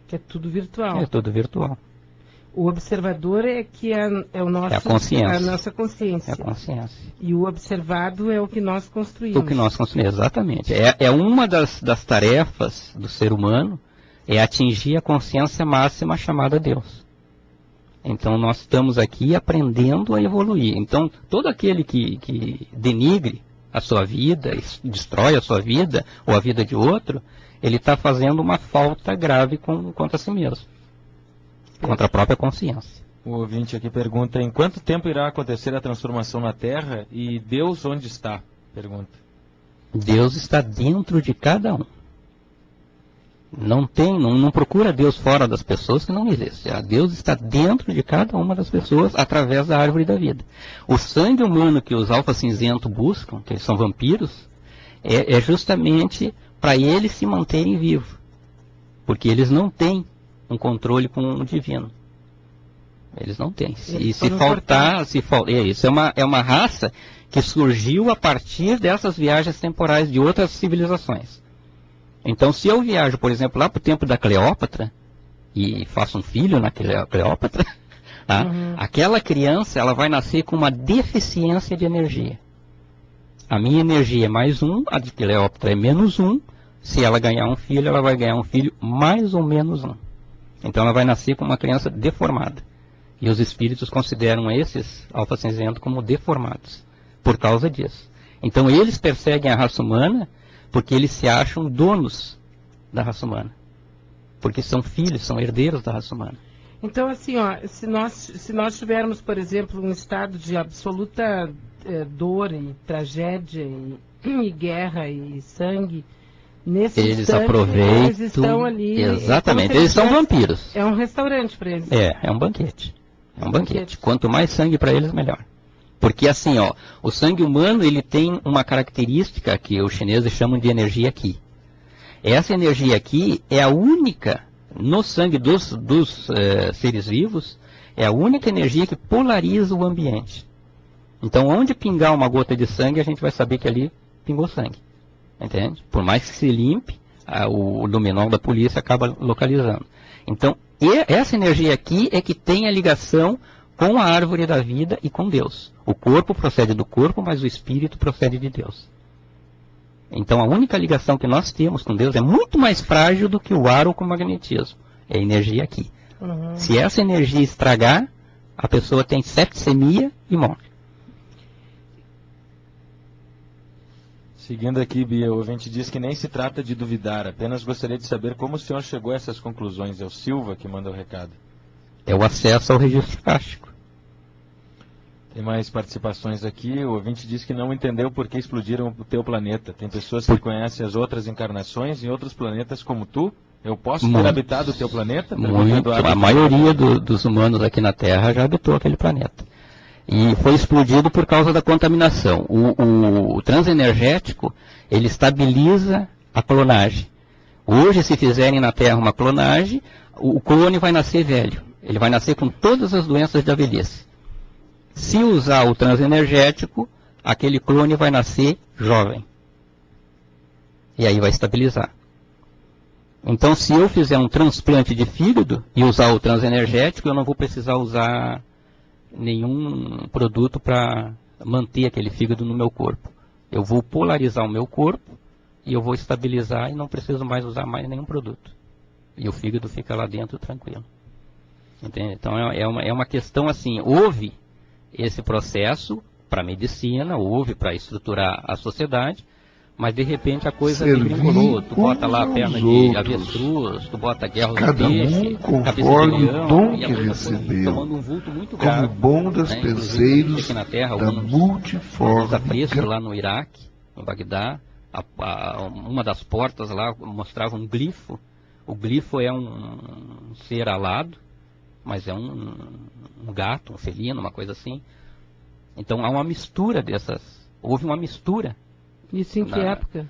Que é tudo virtual. É tudo virtual. O observador é que é o nosso, é a consciência. a nossa consciência. É a consciência. E o observado é o que nós construímos. O que nós construímos, exatamente. É uma das tarefas do ser humano, é atingir a consciência máxima chamada Deus. Então nós estamos aqui aprendendo a evoluir. Então todo aquele que denigre a sua vida, destrói a sua vida ou a vida de outro, ele está fazendo uma falta grave contra si mesmo. Contra a própria consciência. O ouvinte aqui pergunta: em quanto tempo irá acontecer a transformação na Terra e Deus onde está? Pergunta. Deus está dentro de cada um. Não procura Deus fora das pessoas, que não existe. Deus está dentro de cada uma das pessoas através da árvore da vida. O sangue humano que os alfa-cinzentos buscam, que eles são vampiros, é justamente para eles se manterem vivos. Porque eles não têm um controle com o divino. Eles não têm. E se faltar, isso é uma raça que surgiu a partir dessas viagens temporais de outras civilizações. Então, se eu viajo, por exemplo, lá para o tempo da Cleópatra e faço um filho na Cleópatra, tá? Aquela criança ela vai nascer com uma deficiência de energia. A minha energia é mais 1, a de Cleópatra é menos 1. Se ela ganhar um filho, ela vai ganhar um filho mais ou menos 1. Então ela vai nascer com uma criança deformada. E os espíritos consideram esses alfa-cinzentos como deformados por causa disso. Então eles perseguem a raça humana porque eles se acham donos da raça humana. Porque são filhos, são herdeiros da raça humana. Então assim, ó, se nós tivermos, por exemplo, um estado de absoluta dor e tragédia e guerra e sangue, nesse eles aproveitam, eles estão ali. Exatamente, eles são vampiros. É um restaurante para eles. É um banquete. É um banquete. Quanto mais sangue para eles, melhor. Porque assim, ó, o sangue humano ele tem uma característica que os chineses chamam de energia Qi. Essa energia Qi é a única, no sangue dos seres vivos, é a única energia que polariza o ambiente. Então, onde pingar uma gota de sangue, a gente vai saber que ali pingou sangue. Entende? Por mais que se limpe, o luminol da polícia acaba localizando. Então, essa energia aqui é que tem a ligação com a árvore da vida e com Deus. O corpo procede do corpo, mas o espírito procede de Deus. Então, a única ligação que nós temos com Deus é muito mais frágil do que o ar ou com o magnetismo. É a energia aqui. Se essa energia estragar, a pessoa tem septicemia e morre. Seguindo aqui, Bia, o ouvinte diz que nem se trata de duvidar, apenas gostaria de saber como o senhor chegou a essas conclusões. É o Silva que manda o recado. É o acesso ao registro fástico. Tem mais participações aqui. O ouvinte diz que não entendeu por que explodiram o teu planeta. Tem pessoas que conhecem as outras encarnações em outros planetas como tu? Eu posso ter habitado o teu planeta? Muito. A maioria dos humanos aqui na Terra já habitou aquele planeta. E foi explodido por causa da contaminação. O transenergético, ele estabiliza a clonagem. Hoje, se fizerem na Terra uma clonagem, o clone vai nascer velho. Ele vai nascer com todas as doenças da velhice. Se usar o transenergético, aquele clone vai nascer jovem. E aí vai estabilizar. Então, se eu fizer um transplante de fígado e usar o transenergético, eu não vou precisar usar nenhum produto para manter aquele fígado no meu corpo. Eu vou polarizar o meu corpo e eu vou estabilizar e não preciso mais usar mais nenhum produto. E o fígado fica lá dentro tranquilo. Entende? Então é uma questão assim, houve esse processo para a medicina, houve para estruturar a sociedade, mas de repente a coisa degringolou. Tu bota lá a perna de avestruz, tu bota guerra de peixe, cabeça de leão, e a coisa foi tomando um vulto muito grave. Como bom despenseiros aqui na Terra, da alguns multiforme aprestos lá no Iraque, em Bagdá, uma das portas lá mostrava um glifo. O glifo é um ser alado, mas é um gato, um felino, uma coisa assim. Então há uma mistura houve uma mistura. Isso em que época?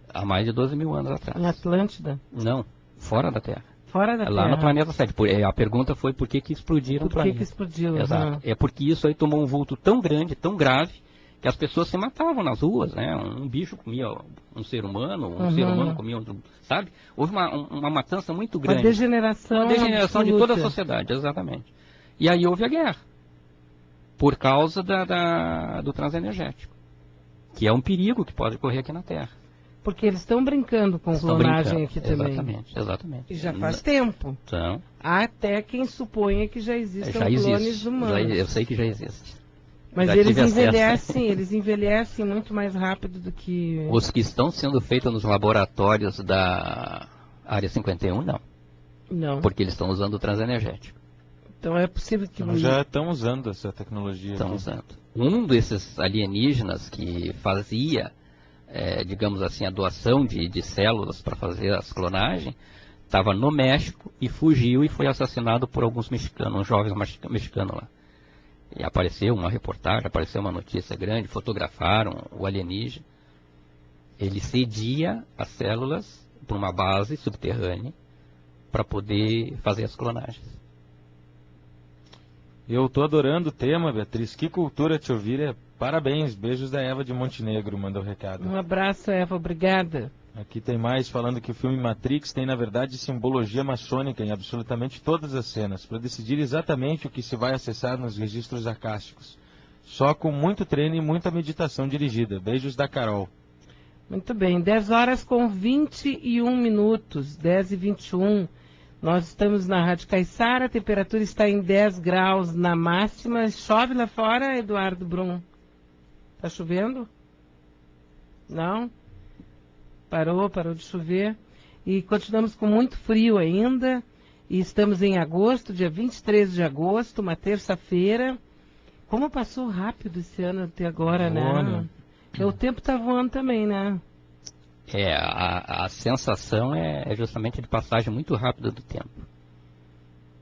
Há mais de 12 mil anos atrás. Em Atlântida? Não, fora da Terra. Fora da Terra. Lá no planeta 7. A pergunta foi por que explodiram o planeta. Por que explodiu? Exato. É porque isso aí tomou um vulto tão grande, tão grave, que as pessoas se matavam nas ruas, né? Um bicho comia um ser humano, ser humano comia outro, sabe? Houve uma matança muito grande. Uma degeneração de toda a sociedade, exatamente. E aí houve a guerra, por causa do transenergético, que é um perigo que pode ocorrer aqui na Terra. Porque eles estão brincando com clonagem aqui também. Exatamente. E já faz tempo. Então, Há até quem suponha que já existam clones humanos. Eu sei que já existe. Mas já eles envelhecem muito mais rápido do que... Os que estão sendo feitos nos laboratórios da Área 51, não. Não. Porque eles estão usando o transenergético. Então é possível que... Já estão usando essa tecnologia. Estão usando. Um desses alienígenas que fazia, digamos assim, a doação de células para fazer as clonagens, estava no México e fugiu e foi assassinado por alguns mexicanos, uns jovens mexicanos lá. E apareceu uma reportagem, apareceu uma notícia grande, fotografaram o alienígena. Ele cedia as células para uma base subterrânea para poder fazer as clonagens. Eu estou adorando o tema, Beatriz. Que cultura te ouvir. Parabéns. Beijos da Eva de Montenegro, mandou o recado. Um abraço, Eva. Obrigada. Aqui tem mais falando que o filme Matrix tem, na verdade, simbologia maçônica em absolutamente todas as cenas, para decidir exatamente o que se vai acessar nos registros acásticos. Só com muito treino e muita meditação dirigida. Beijos da Carol. Muito bem. 10 horas com 21 minutos. 10h21. Nós estamos na Rádio Caiçara, a temperatura está em 10 graus na máxima. Chove lá fora, Eduardo Brum? Está chovendo? Não? Parou de chover. E continuamos com muito frio ainda. E estamos em agosto, dia 23 de agosto, uma terça-feira. Como passou rápido esse ano até agora, né? O tempo está voando também, né? A sensação é justamente de passagem muito rápida do tempo.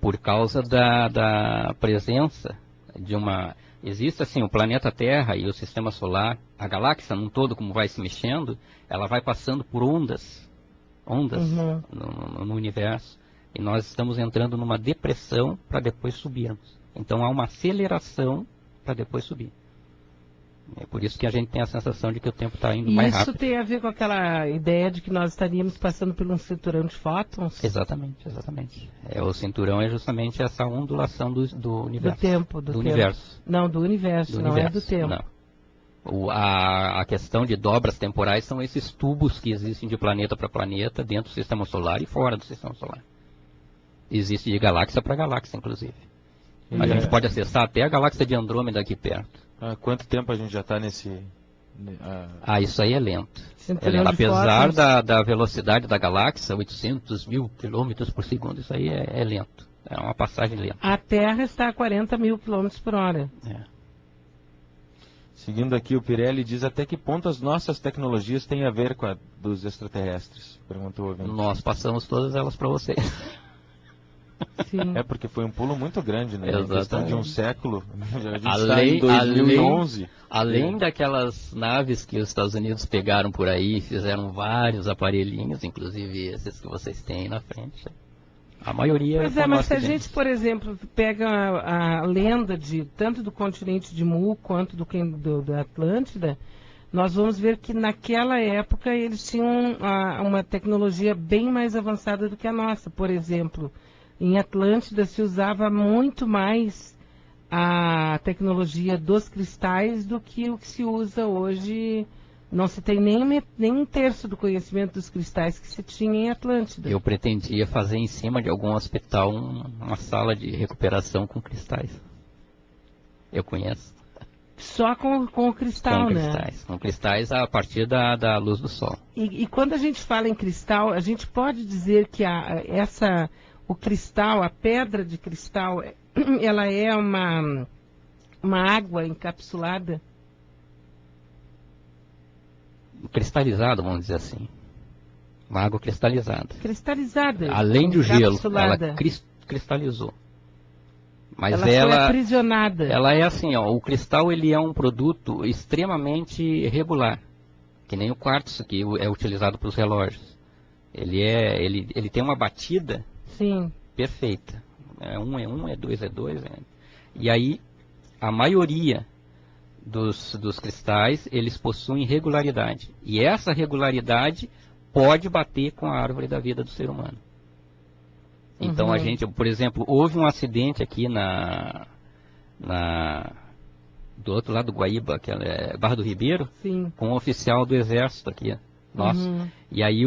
Por causa da presença de uma... Existe assim, o planeta Terra e o Sistema Solar, a galáxia num todo, como vai se mexendo, ela vai passando por ondas no universo. E nós estamos entrando numa depressão para depois subirmos. Então há uma aceleração para depois subir. É por isso que a gente tem a sensação de que o tempo está indo mais rápido. Isso tem a ver com aquela ideia de que nós estaríamos passando por um cinturão de fótons? Exatamente. O cinturão é justamente essa ondulação do universo. Do tempo. Universo. Não, do universo, não é do tempo. Não. A questão de dobras temporais são esses tubos que existem de planeta para planeta, dentro do Sistema Solar e fora do Sistema Solar. Existe de galáxia para galáxia, inclusive. A gente pode acessar até a galáxia de Andrômeda aqui perto. Há quanto tempo a gente já está nesse... Isso aí é lento. Apesar da velocidade da galáxia, 800 mil quilômetros por segundo, isso aí é lento. É uma passagem lenta. A Terra está a 40 mil quilômetros por hora. Seguindo aqui, o Pirelli diz até que ponto as nossas tecnologias têm a ver com a dos extraterrestres? Perguntou o ouvinte. Nós passamos todas elas para vocês. Sim. É porque foi um pulo muito grande, né? Exatamente. Em questão de um século. A gente está em 2011. Além daquelas naves que os Estados Unidos pegaram por aí, fizeram vários aparelhinhos, inclusive esses que vocês têm aí na frente. A maioria... Pois mas se a gente, por exemplo, pega a lenda tanto do continente de Mu quanto da Atlântida, nós vamos ver que naquela época eles tinham uma tecnologia bem mais avançada do que a nossa. Por exemplo, em Atlântida se usava muito mais a tecnologia dos cristais do que o que se usa hoje. Não se tem nem um terço do conhecimento dos cristais que se tinha em Atlântida. Eu pretendia fazer em cima de algum hospital uma sala de recuperação com cristais. Eu conheço. Só com o cristal, né? Com cristais a partir da luz do sol. E quando a gente fala em cristal, a gente pode dizer que o cristal, a pedra de cristal, ela é uma água encapsulada? Cristalizada, vamos dizer assim. Uma água cristalizada. Cristalizada. Além do gelo, ela cristalizou. Mas ela foi aprisionada. Ela é assim, ó, o cristal ele é um produto extremamente regular, que nem o quartzo que é utilizado para os relógios. Ele tem uma batida perfeita. É 1 é 2 é 2. E aí a maioria dos cristais eles possuem regularidade. E essa regularidade pode bater com a árvore da vida do ser humano. Então a gente, por exemplo, houve um acidente aqui do outro lado do Guaíba, que é Barra do Ribeiro, com um oficial do exército aqui, nosso. E aí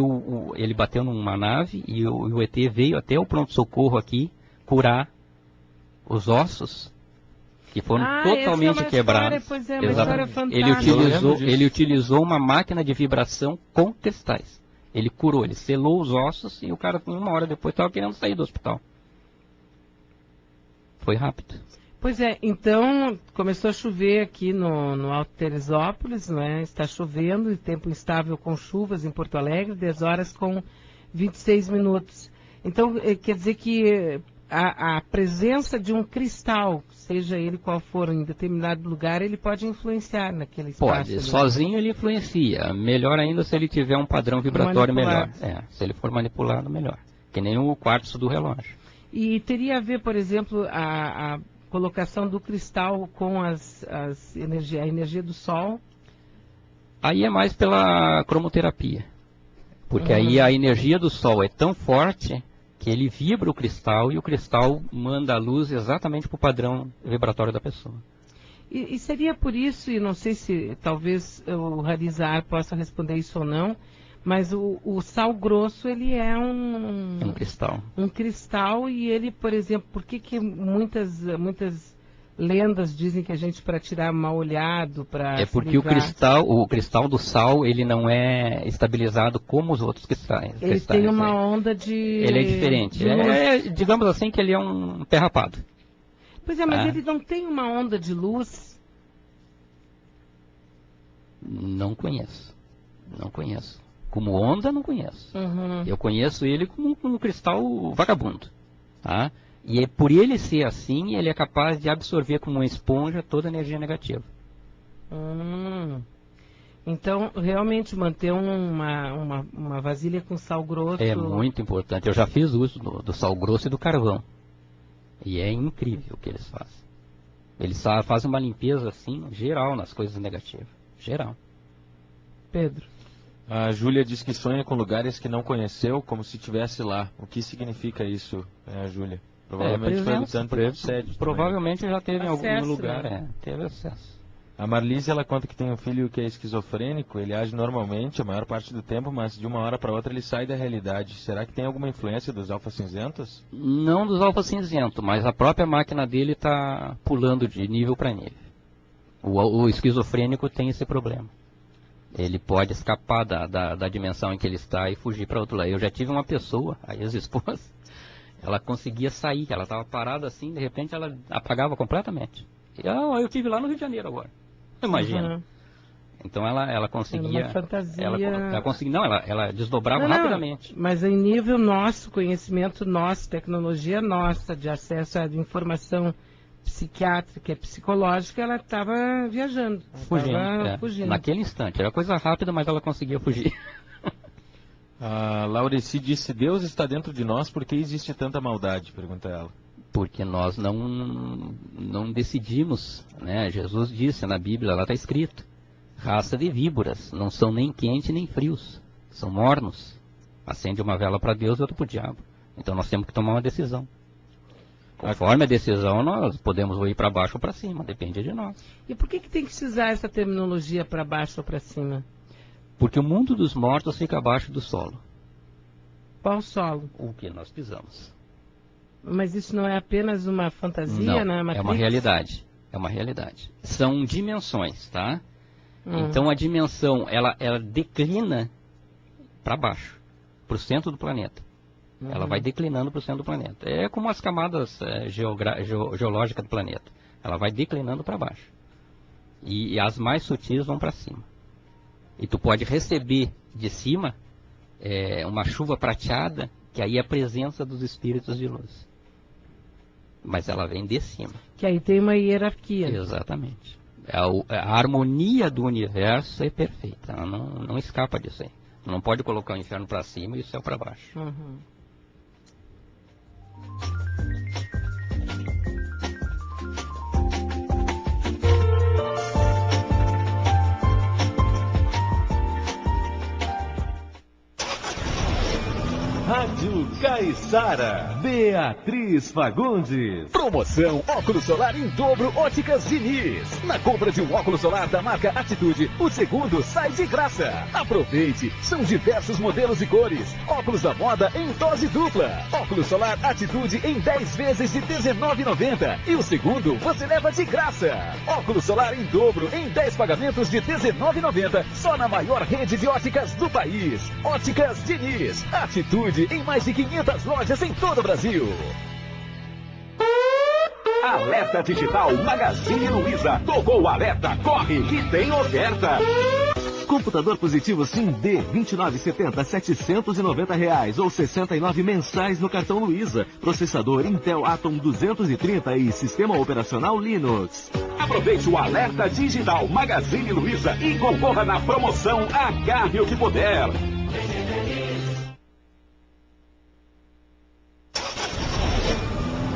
ele bateu numa nave e o ET veio até o pronto-socorro aqui curar os ossos que foram totalmente quebrados. Ele utilizou uma máquina de vibração com cristais. Ele curou, ele selou os ossos e o cara, 1 hora depois, estava querendo sair do hospital. Foi rápido. Pois é, então começou a chover aqui no Alto Teresópolis, né? Está chovendo, e tempo instável com chuvas em Porto Alegre, 10 horas com 26 minutos. Então, quer dizer que a presença de um cristal, seja ele qual for, em determinado lugar, ele pode influenciar naquele espaço. Pode, sozinho ele influencia. Melhor ainda se ele tiver um padrão vibratório melhor. Se ele for manipulado, melhor. Que nem o quartzo do relógio. E teria a ver, por exemplo, a colocação do cristal com a energia do sol? Aí é mais pela cromoterapia. Porque aí a energia do sol é tão forte que ele vibra o cristal e o cristal manda a luz exatamente para o padrão vibratório da pessoa. E seria por isso, e não sei se talvez o Harizar possa responder isso ou não, mas o sal grosso, ele é um cristal. Um cristal, e ele, por exemplo, por que muitas lendas dizem que a gente, para tirar mal olhado, para... É porque o cristal do sal, ele não é estabilizado como os outros cristais. Ele tem uma onda de... Ele é diferente. Digamos assim que ele é um pé rapado. Pois é, mas ele não tem uma onda de luz? Não conheço. Como onda, não conheço. Eu conheço ele como um cristal vagabundo. Tá? E por ele ser assim, ele é capaz de absorver como uma esponja toda a energia negativa. Então, realmente, manter uma vasilha com sal grosso... É muito importante. Eu já fiz uso do sal grosso e do carvão. E é incrível o que eles fazem. Eles fazem uma limpeza, assim, geral nas coisas negativas. Geral. Pedro. A Júlia diz que sonha com lugares que não conheceu, como se estivesse lá. O que significa isso, Júlia? Provavelmente foi habitante de sede. Provavelmente já teve em algum lugar, né? Teve acesso. A Marlise, ela conta que tem um filho que é esquizofrênico, ele age normalmente a maior parte do tempo, mas de uma hora para outra ele sai da realidade. Será que tem alguma influência dos alfa cinzentos? Não dos alfa cinzentos, mas a própria máquina dele está pulando de nível para nível. O esquizofrênico tem esse problema. Ele pode escapar da dimensão em que ele está e fugir para outro lado. Eu já tive uma pessoa, a ex-esposa, ela conseguia sair, ela estava parada assim, de repente ela apagava completamente. E, eu tive lá no Rio de Janeiro agora. Imagina. Então ela conseguia... Uma fantasia... Ela conseguia... Não, ela desdobrava rapidamente. Mas em nível nosso, conhecimento nosso, tecnologia nossa, de acesso à informação psiquiátrica e psicológica, ela estava viajando. Fugindo. Naquele instante. Era coisa rápida, mas ela conseguia fugir. A Laureci disse: Deus está dentro de nós, por que existe tanta maldade? Pergunta ela. Porque nós não decidimos, né? Jesus disse na Bíblia, lá está escrito: raça de víboras, não são nem quentes nem frios, são mornos. Acende uma vela para Deus e outra para o diabo. Então nós temos que tomar uma decisão. Conforme a decisão, nós podemos ir para baixo ou para cima, depende de nós. E por que tem que se usar essa terminologia para baixo ou para cima? Porque o mundo dos mortos fica abaixo do solo. Qual solo? O que nós pisamos. Mas isso não é apenas uma fantasia, não, né? É uma realidade. É uma realidade. São dimensões, tá? Então a dimensão, ela declina para baixo, para o centro do planeta. Ela vai declinando para o centro do planeta. É como as camadas geológicas do planeta. Ela vai declinando para baixo. E as mais sutis vão para cima. E tu pode receber de cima uma chuva prateada, que aí é a presença dos espíritos de luz. Mas ela vem de cima. Que aí tem uma hierarquia. Exatamente. A harmonia do universo é perfeita. Ela não escapa disso aí. Não pode colocar o inferno para cima e o céu para baixo. Rádio Caiçara, Beatriz Fagundes. Promoção óculos solar em dobro Óticas Diniz. Na compra de um óculos solar da marca Atitude, o segundo sai de graça. Aproveite, são diversos modelos e cores. Óculos da moda em dose dupla. Óculos solar Atitude em 10 vezes de R$19,90. E o segundo você leva de graça. Óculos solar em dobro em 10 pagamentos de R$19,90. Só na maior rede de óticas do país. Óticas Diniz. Atitude em mais de 500 lojas em todo o Brasil. Alerta Digital Magazine Luiza. Tocou o alerta, corre que tem oferta. Computador positivo Sim D, R$29,70, R$790 ou 69 mensais no cartão Luiza. Processador Intel Atom 230 e sistema operacional Linux. Aproveite o Alerta Digital Magazine Luiza e concorra na promoção Agarre o que puder.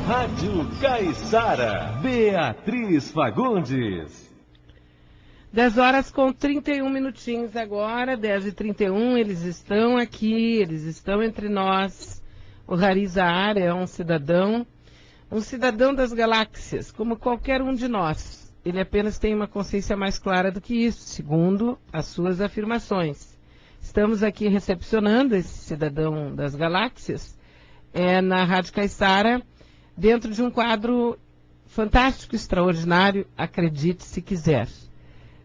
Rádio Caiçara, Beatriz Fagundes. 10 horas com 31 minutinhos agora, 10h31, eles estão aqui, eles estão entre nós. O Harizar é um cidadão das galáxias, como qualquer um de nós. Ele apenas tem uma consciência mais clara do que isso, segundo as suas afirmações. Estamos aqui recepcionando esse cidadão das galáxias na Rádio Caiçara, dentro de um quadro fantástico, extraordinário, acredite se quiser.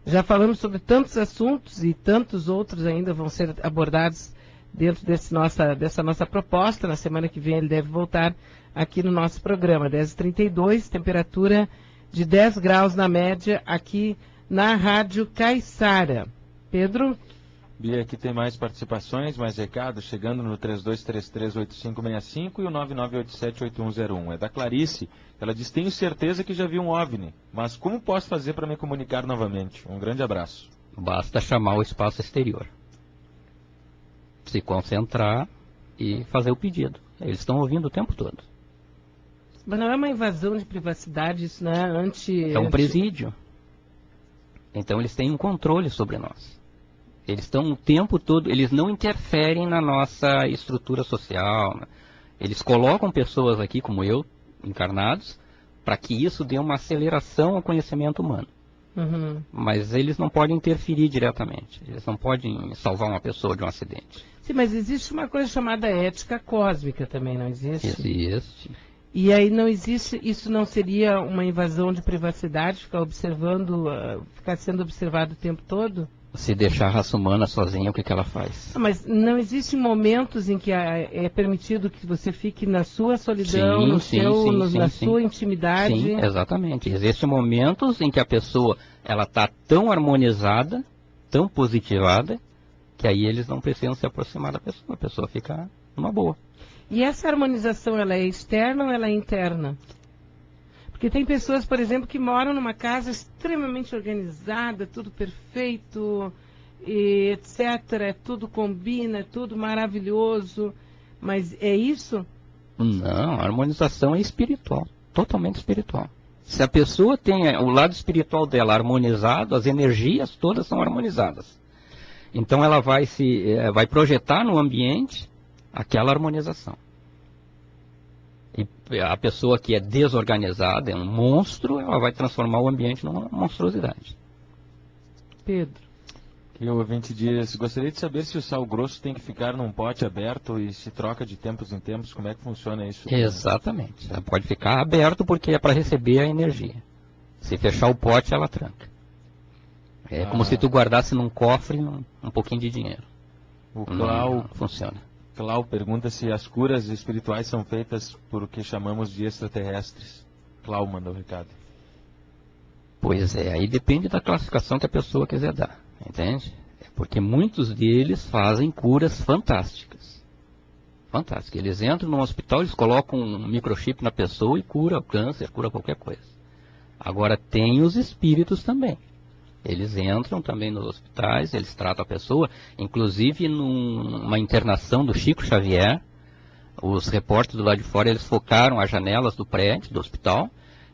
Já falamos sobre tantos assuntos e tantos outros ainda vão ser abordados dentro dessa nossa proposta. Na semana que vem ele deve voltar aqui no nosso programa. 10h32, temperatura de 10 graus na média aqui na Rádio Caiçara. Pedro? Bia, aqui tem mais participações, mais recados, chegando no 32338565 e o 99878101. É da Clarice. Ela diz: tenho certeza que já vi um OVNI, mas como posso fazer para me comunicar novamente? Um grande abraço. Basta chamar o espaço exterior. Se concentrar e fazer o pedido. Eles estão ouvindo o tempo todo. Mas não é uma invasão de privacidade, isso não é É um presídio. Então eles têm um controle sobre nós. Eles estão o tempo todo, eles não interferem na nossa estrutura social. Eles colocam pessoas aqui, como eu, encarnados, para que isso dê uma aceleração ao conhecimento humano. Mas eles não podem interferir diretamente. Eles não podem salvar uma pessoa de um acidente. Sim, mas existe uma coisa chamada ética cósmica também, não existe? Existe. E aí não existe, isso não seria uma invasão de privacidade, ficar sendo observado o tempo todo? Se deixar a raça humana sozinha, o que ela faz? Mas não existem momentos em que é permitido que você fique na sua solidão, na sua intimidade? Sim, exatamente. Existem momentos em que a pessoa está tão harmonizada, tão positivada, que aí eles não precisam se aproximar da pessoa. A pessoa fica numa boa. E essa harmonização, ela é externa ou ela é interna? Porque tem pessoas, por exemplo, que moram numa casa extremamente organizada, tudo perfeito, e etc. Tudo combina, tudo maravilhoso. Mas é isso? Não, a harmonização é espiritual, totalmente espiritual. Se a pessoa tem o lado espiritual dela harmonizado, as energias todas são harmonizadas. Então ela vai projetar no ambiente aquela harmonização. E a pessoa que é desorganizada, é um monstro, ela vai transformar o ambiente numa monstruosidade. Pedro. E o ouvinte diz, gostaria de saber se o sal grosso tem que ficar num pote aberto e se troca de tempos em tempos, como é que funciona isso? Exatamente. Ela pode ficar aberto porque é para receber a energia. Se fechar o pote, ela tranca. É como se tu guardasse num cofre um pouquinho de dinheiro. O Clau não funciona. Clau pergunta se as curas espirituais são feitas por o que chamamos de extraterrestres. Clau mandou o recado. Pois é, aí depende da classificação que a pessoa quiser dar, entende? Porque muitos deles fazem curas fantásticas. Fantásticas. Eles entram num hospital, eles colocam um microchip na pessoa e cura o câncer, cura qualquer coisa. Agora tem os espíritos também. Eles entram também nos hospitais, eles tratam a pessoa, inclusive numa internação do Chico Xavier, os repórteres do lado de fora, eles focaram as janelas do prédio, do hospital,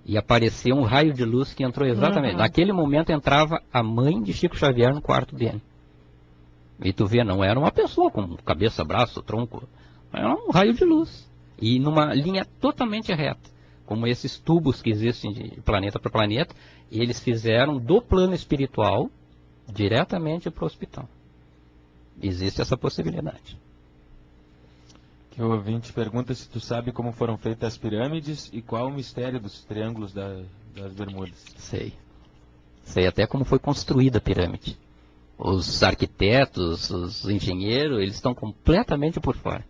e apareceu um raio de luz que entrou exatamente. Naquele momento entrava a mãe de Chico Xavier no quarto dele. E tu vê, não era uma pessoa com cabeça, braço, tronco, era um raio de luz. E numa linha totalmente reta, como esses tubos que existem de planeta para planeta, eles fizeram do plano espiritual diretamente para o hospital. Existe essa possibilidade. Que o ouvinte pergunta se tu sabe como foram feitas as pirâmides e qual o mistério dos triângulos das Bermudas. Sei. Sei até como foi construída a pirâmide. Os arquitetos, os engenheiros, eles estão completamente por fora.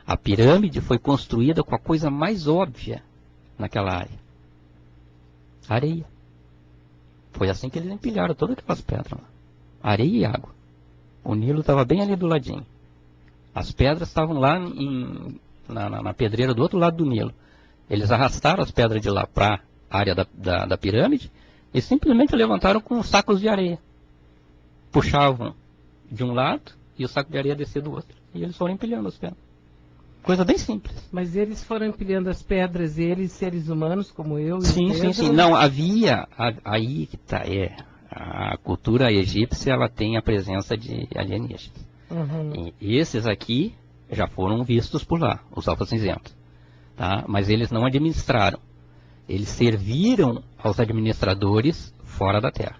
A pirâmide foi construída com a coisa mais óbvia naquela área. Areia. Foi assim que eles empilharam todas aquelas pedras lá. Areia e água. O Nilo estava bem ali do ladinho. As pedras estavam lá na pedreira do outro lado do Nilo. Eles arrastaram as pedras de lá para a área da pirâmide e simplesmente levantaram com sacos de areia. Puxavam de um lado e o saco de areia descia do outro. E eles foram empilhando as pedras. Coisa bem simples. Mas eles foram empilhando as pedras, eles, seres humanos como eu e sim, Pedro? Sim. Não, havia, aí que está, a cultura egípcia, ela tem a presença de alienígenas. E esses aqui já foram vistos por lá, os alfa-cinzentos. Tá? Mas eles não administraram. Eles serviram aos administradores fora da Terra.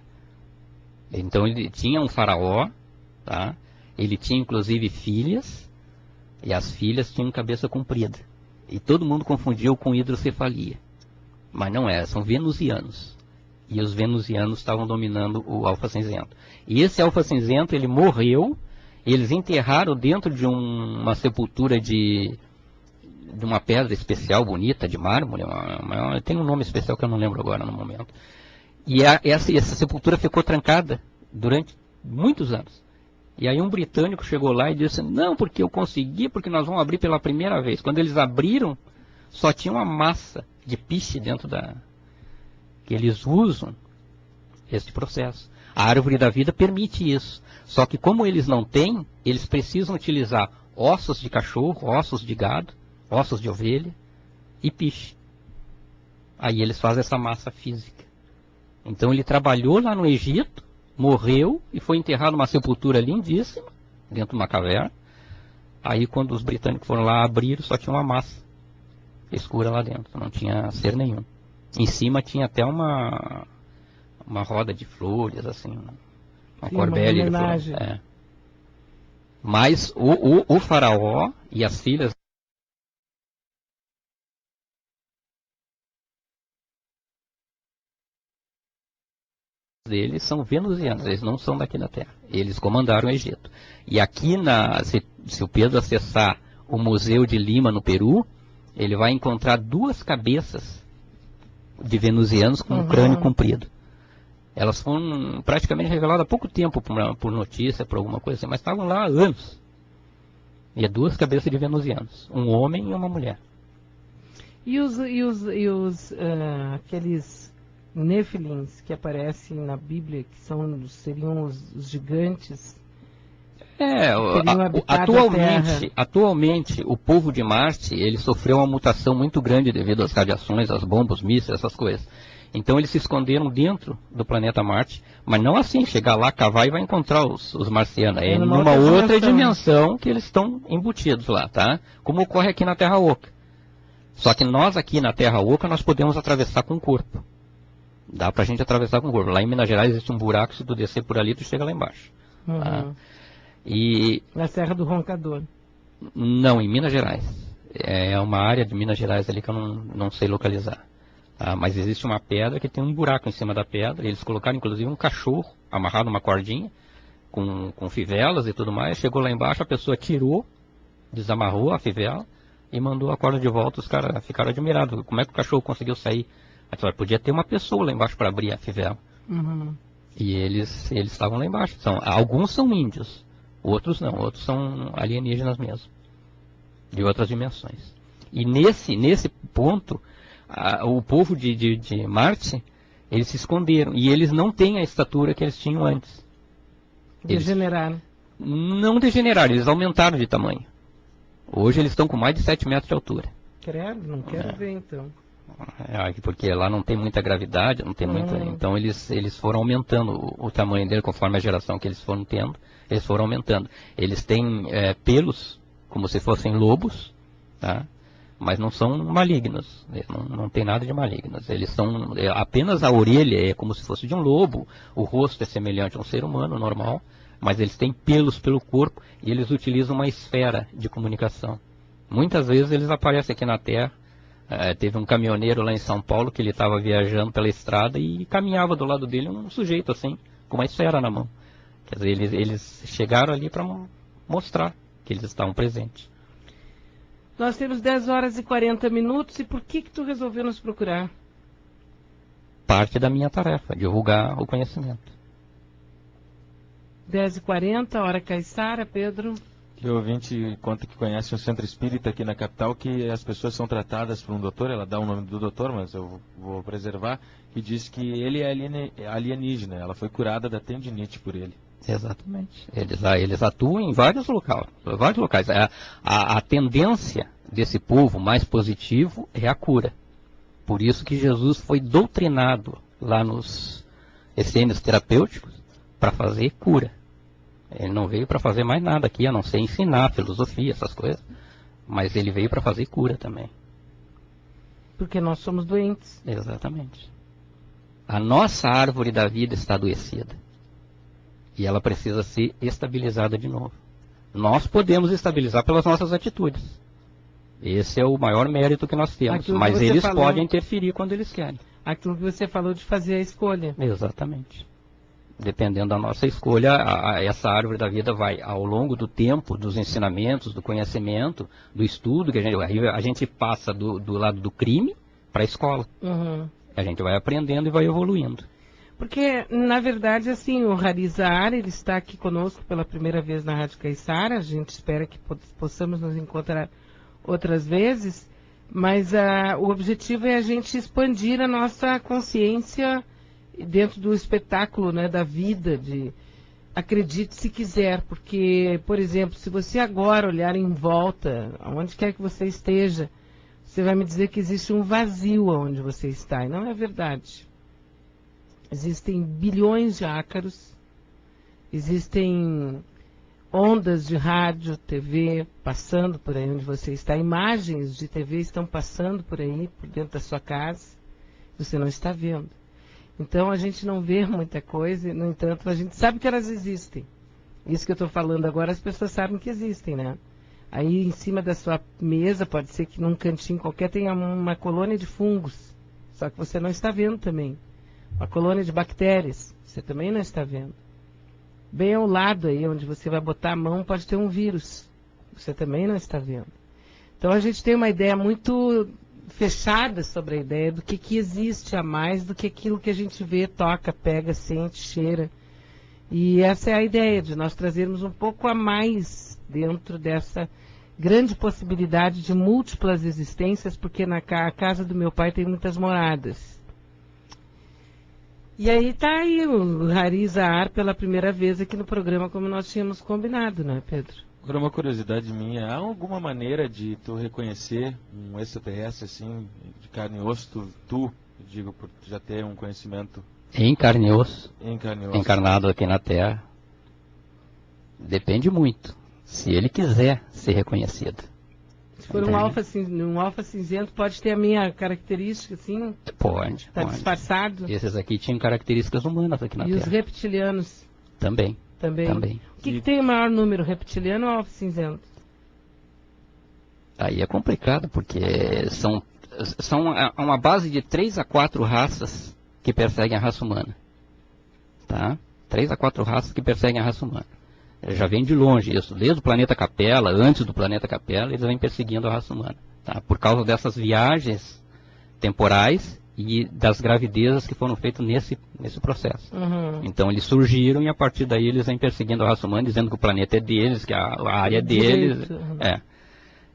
Então ele tinha um faraó, tá? Ele tinha inclusive filhas, e as filhas tinham cabeça comprida. E todo mundo confundiu com hidrocefalia. Mas não é, são venusianos. E os venusianos estavam dominando o alfa-cinzento. E esse alfa-cinzento, ele morreu, eles enterraram dentro de uma sepultura de uma pedra especial, bonita, de mármore, tem um nome especial que eu não lembro agora no momento. E essa sepultura ficou trancada durante muitos anos. E aí um britânico chegou lá e disse, não, porque eu consegui, porque nós vamos abrir pela primeira vez. Quando eles abriram, só tinha uma massa de piche dentro que eles usam esse processo. A árvore da vida permite isso. Só que como eles não têm, eles precisam utilizar ossos de cachorro, ossos de gado, ossos de ovelha e piche. Aí eles fazem essa massa física. Então ele trabalhou lá no Egito, morreu e foi enterrado numa sepultura lindíssima, dentro de uma caverna. Aí quando os britânicos foram lá abrir, só tinha uma massa escura lá dentro, não tinha ser nenhum. Em cima tinha até uma roda de flores, assim, uma corbelha de flores. É. Mas o faraó e as filhas deles são venusianos, eles não são daqui da Terra. Eles comandaram o Egito. E aqui, se o Pedro acessar o Museu de Lima, no Peru, ele vai encontrar duas cabeças de venusianos com um crânio comprido. Elas foram praticamente reveladas há pouco tempo por notícia, por alguma coisa assim, mas estavam lá há anos. E é duas cabeças de venusianos, um homem e uma mulher. E aqueles Nefilins que aparecem na Bíblia, que seriam os gigantes? Atualmente, o povo de Marte, ele sofreu uma mutação muito grande devido às radiações, às bombas, mísseis, essas coisas. Então eles se esconderam dentro do planeta Marte, mas não assim, chegar lá, cavar e vai encontrar os marcianos. É numa outra dimensão que eles estão embutidos lá, tá? Como ocorre aqui na Terra Oca. Só que nós aqui na Terra Oca, nós podemos atravessar com o corpo. Dá pra gente atravessar com o corpo. Lá em Minas Gerais existe um buraco, se tu descer por ali, tu chega lá embaixo. Tá? E... Na Serra do Roncador. Não, em Minas Gerais. É uma área de Minas Gerais ali que eu não sei localizar. Tá? Mas existe uma pedra que tem um buraco em cima da pedra. Eles colocaram inclusive um cachorro amarrado numa cordinha, com fivelas e tudo mais. Chegou lá embaixo, a pessoa tirou, desamarrou a fivela e mandou a corda de volta. Os caras ficaram admirados. Como é que o cachorro conseguiu sair? Podia ter uma pessoa lá embaixo para abrir a fivela. E eles estavam lá embaixo. Alguns são índios, outros não. Outros são alienígenas mesmo, de outras dimensões. E nesse ponto, o povo de Marte, eles se esconderam. E eles não têm a estatura que eles tinham antes. Degeneraram. Não degeneraram, eles aumentaram de tamanho. Hoje eles estão com mais de 7 metros de altura. Credo, não quero ver então. Porque lá não tem muita gravidade, não tem muita. Então eles foram aumentando o tamanho dele conforme a geração que eles foram tendo. Eles foram aumentando. Eles têm pelos como se fossem lobos, tá? Mas não são malignos. Não tem nada de malignos. Eles são apenas a orelha é como se fosse de um lobo. O rosto é semelhante a um ser humano normal, mas eles têm pelos pelo corpo e eles utilizam uma esfera de comunicação. Muitas vezes eles aparecem aqui na Terra. Teve um caminhoneiro lá em São Paulo que ele estava viajando pela estrada e caminhava do lado dele um sujeito assim, com uma esfera na mão. Quer dizer, eles chegaram ali para mostrar que eles estavam presentes. Nós temos 10 horas e 40 minutos e por que tu resolveu nos procurar? Parte da minha tarefa, divulgar o conhecimento. 10h40, hora Caiçara, Pedro. Que o ouvinte conta que conhece um centro espírita aqui na capital, que as pessoas são tratadas por um doutor, ela dá o nome do doutor, mas eu vou preservar, que diz que ele é alienígena, ela foi curada da tendinite por ele. Exatamente. Eles atuam em vários locais. A tendência desse povo mais positivo é a cura. Por isso que Jesus foi doutrinado lá nos essênios terapêuticos para fazer cura. Ele não veio para fazer mais nada aqui, a não ser ensinar filosofia, essas coisas. Mas ele veio para fazer cura também. Porque nós somos doentes. Exatamente. A nossa árvore da vida está adoecida. E ela precisa ser estabilizada de novo. Nós podemos estabilizar pelas nossas atitudes. Esse é o maior mérito que nós temos. Mas eles podem interferir quando eles querem. Aquilo que você falou de fazer a escolha. Exatamente. Dependendo da nossa escolha, essa árvore da vida vai, ao longo do tempo, dos ensinamentos, do conhecimento, do estudo, que a gente passa do lado do crime para a escola. A gente vai aprendendo e vai evoluindo. Porque, na verdade, assim, o Harizar, ele está aqui conosco pela primeira vez na Rádio Caiçara. A gente espera que possamos nos encontrar outras vezes. Mas o objetivo é a gente expandir a nossa consciência dentro do espetáculo, né, da vida, acredite se quiser, porque, por exemplo, se você agora olhar em volta, aonde quer que você esteja, você vai me dizer que existe um vazio onde você está, e não é verdade. Existem bilhões de ácaros, existem ondas de rádio, TV, passando por aí onde você está, imagens de TV estão passando por aí, por dentro da sua casa, você não está vendo. Então a gente não vê muita coisa, no entanto a gente sabe que elas existem. Isso que eu estou falando agora, as pessoas sabem que existem, né? Aí em cima da sua mesa, pode ser que num cantinho qualquer tenha uma colônia de fungos, só que você não está vendo também. Uma colônia de bactérias, você também não está vendo. Bem ao lado aí, onde você vai botar a mão, pode ter um vírus, você também não está vendo. Então a gente tem uma ideia muito fechada sobre a ideia do que existe a mais do que aquilo que a gente vê, toca, pega, sente, cheira. E essa é a ideia, de nós trazermos um pouco a mais dentro dessa grande possibilidade de múltiplas existências, porque na casa do meu pai tem muitas moradas. E aí está aí o Harizar pela primeira vez aqui no programa, como nós tínhamos combinado, não é, Pedro? Agora, uma curiosidade minha, há alguma maneira de tu reconhecer um extraterrestre assim, de carne e osso, eu digo, por já ter um conhecimento... Em carne e osso, Em encarnado aqui na Terra, depende muito, se ele quiser ser reconhecido. Se for um alfa cinzento, pode ter a minha característica, assim? Pode. Tá disfarçado? Esses aqui tinham características humanas aqui na Terra. E os reptilianos? Também. O que tem o maior número, reptiliano ou alfa cinzento? Aí é complicado, porque são uma base de 3 a 4 raças que perseguem a raça humana. Tá? 3 a 4 raças que perseguem a raça humana. Já vem de longe isso, desde o planeta Capella, antes do planeta Capella, eles vêm perseguindo a raça humana. Tá? Por causa dessas viagens temporais e das gravidezes que foram feitas nesse processo. Então eles surgiram e a partir daí eles vêm perseguindo a raça humana, dizendo que o planeta é deles, que a área é deles.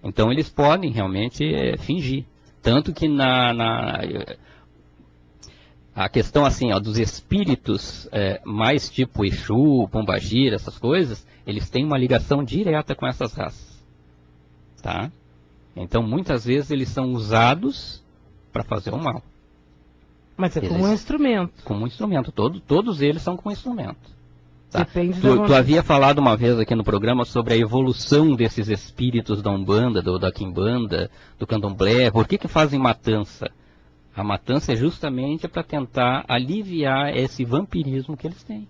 Então eles podem realmente fingir. Tanto que a questão assim, ó, dos espíritos mais tipo Exu, Pombagira, essas coisas, eles têm uma ligação direta com essas raças. Tá? Então muitas vezes eles são usados para fazer o mal. Mas como um instrumento. Como um instrumento. Todos eles são como instrumento. Tá? Depende tu havia falado uma vez aqui no programa sobre a evolução desses espíritos da Umbanda, da Quimbanda, do Candomblé. Por que fazem matança? A matança é justamente para tentar aliviar esse vampirismo que eles têm.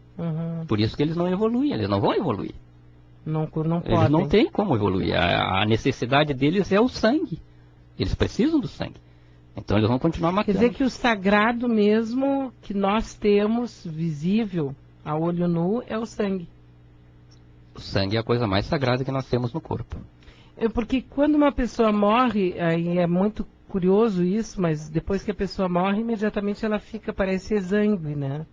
Por isso que eles não evoluem, eles não vão evoluir. Não podem. Eles não têm como evoluir. A necessidade deles é o sangue. Eles precisam do sangue. Então eles vão continuar matando. Quer dizer que o sagrado mesmo que nós temos visível a olho nu é o sangue. O sangue é a coisa mais sagrada que nós temos no corpo. Porque quando uma pessoa morre, aí é muito curioso isso, mas depois que a pessoa morre, imediatamente ela fica, parece exangue, né?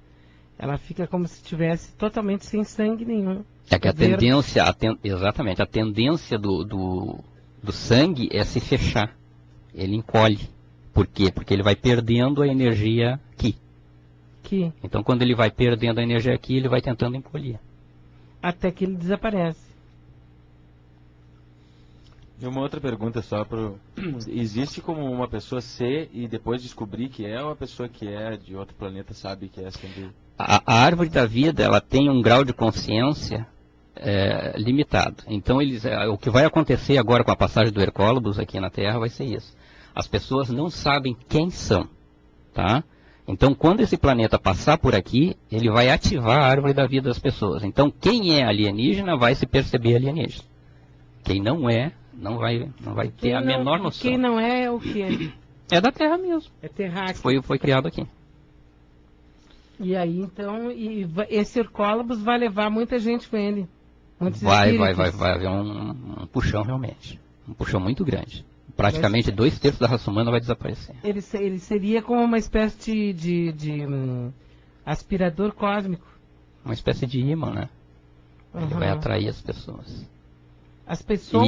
Ela fica como se estivesse totalmente sem sangue nenhum. É que a tendência, exatamente, a tendência do sangue é se fechar. Ele encolhe. Por quê? Porque ele vai perdendo a energia aqui. Então quando ele vai perdendo a energia aqui, ele vai tentando encolher. Até que ele desaparece. E uma outra pergunta só existe como uma pessoa ser e depois descobrir que é, ou a pessoa que é de outro planeta sabe que é sendo... A árvore da vida, ela tem um grau de consciência limitado. Então o que vai acontecer agora com a passagem do Hercólobos aqui na Terra vai ser isso. As pessoas não sabem quem são, tá? Então, quando esse planeta passar por aqui, ele vai ativar a árvore da vida das pessoas. Então, quem é alienígena vai se perceber alienígena. Quem não é, não vai ter a menor noção. Quem não é o quê? É da Terra mesmo. É terráqueo. Foi criado aqui. E aí, então, esse Hercólobos vai levar muita gente com ele. Vai haver um puxão realmente. Um puxão muito grande. Praticamente 2/3 da raça humana vai desaparecer. Ele seria como uma espécie de aspirador cósmico. Uma espécie de imã, né? Ele vai atrair as pessoas. As pessoas?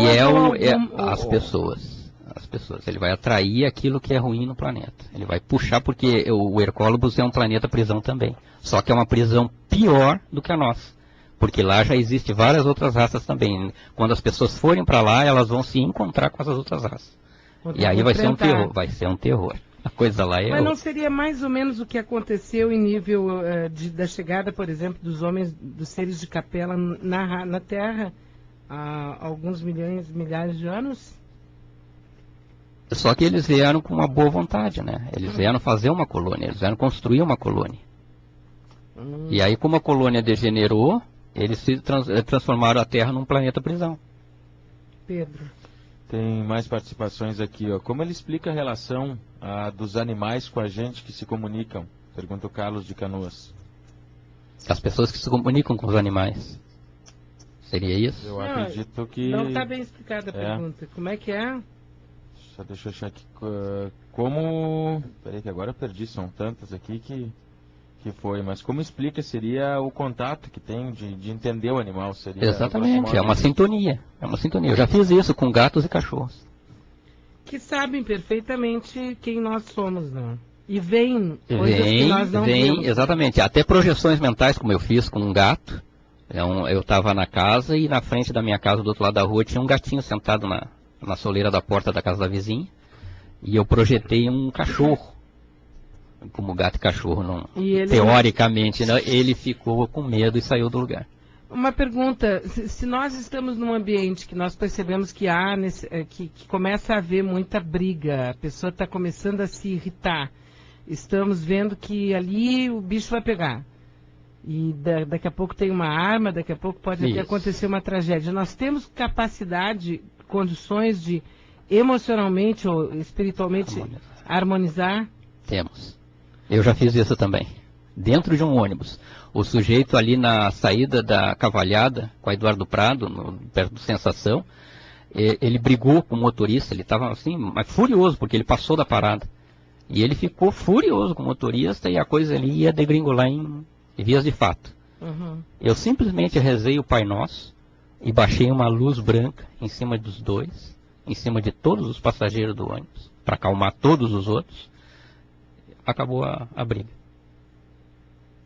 As pessoas. Ele vai atrair aquilo que é ruim no planeta. Ele vai puxar, porque o Hercólobos é um planeta prisão também. Só que é uma prisão pior do que a nossa. Porque lá já existem várias outras raças também. Quando as pessoas forem para lá, elas vão se encontrar com essas outras raças. E aí vai ser um terror. Vai ser um terror. A coisa lá é... Mas não seria mais ou menos o que aconteceu em nível da chegada, por exemplo, dos homens, dos seres de Capella na Terra há alguns milhares de anos? Só que eles vieram com uma boa vontade, né? Eles vieram fazer uma colônia, eles vieram construir uma colônia. E aí, como a colônia degenerou, eles se transformaram a Terra num planeta prisão. Pedro. Tem mais participações aqui, ó. Como ele explica a relação dos animais com a gente que se comunicam? Pergunta o Carlos de Canoas. As pessoas que se comunicam com os animais. Seria isso? Eu acredito que... Não está bem explicada a pergunta. Como é que é? Deixa eu achar aqui. Como... Peraí que agora eu perdi, são tantas aqui que foi, mas como explica, seria o contato que tem de entender o animal, seria... Exatamente, é uma sintonia, eu já fiz isso com gatos e cachorros. Que sabem perfeitamente quem nós somos, né? E veem coisas que nós não vemos. Exatamente, até projeções mentais, como eu fiz com um gato. Eu estava na casa e na frente da minha casa, do outro lado da rua, tinha um gatinho sentado na soleira da porta da casa da vizinha, e eu projetei um cachorro. Como gato e cachorro, não, teoricamente, né, ele ficou com medo e saiu do lugar. Uma pergunta, se nós estamos num ambiente que nós percebemos que que começa a haver muita briga, a pessoa está começando a se irritar, estamos vendo que ali o bicho vai pegar, e daqui a pouco tem uma arma, daqui a pouco pode até acontecer uma tragédia. Nós temos capacidade, condições de emocionalmente ou espiritualmente harmonizar? Temos. Eu já fiz isso também. Dentro de um ônibus. O sujeito ali na saída da Cavalhada, com a Eduardo Prado, perto do Sensação, ele brigou com o motorista, ele estava assim, mas furioso, porque ele passou da parada. E ele ficou furioso com o motorista e a coisa ali ia degringolar em vias de fato. Uhum. Eu simplesmente rezei o Pai Nosso e baixei uma luz branca em cima dos dois, em cima de todos os passageiros do ônibus, para acalmar todos os outros. Acabou a briga.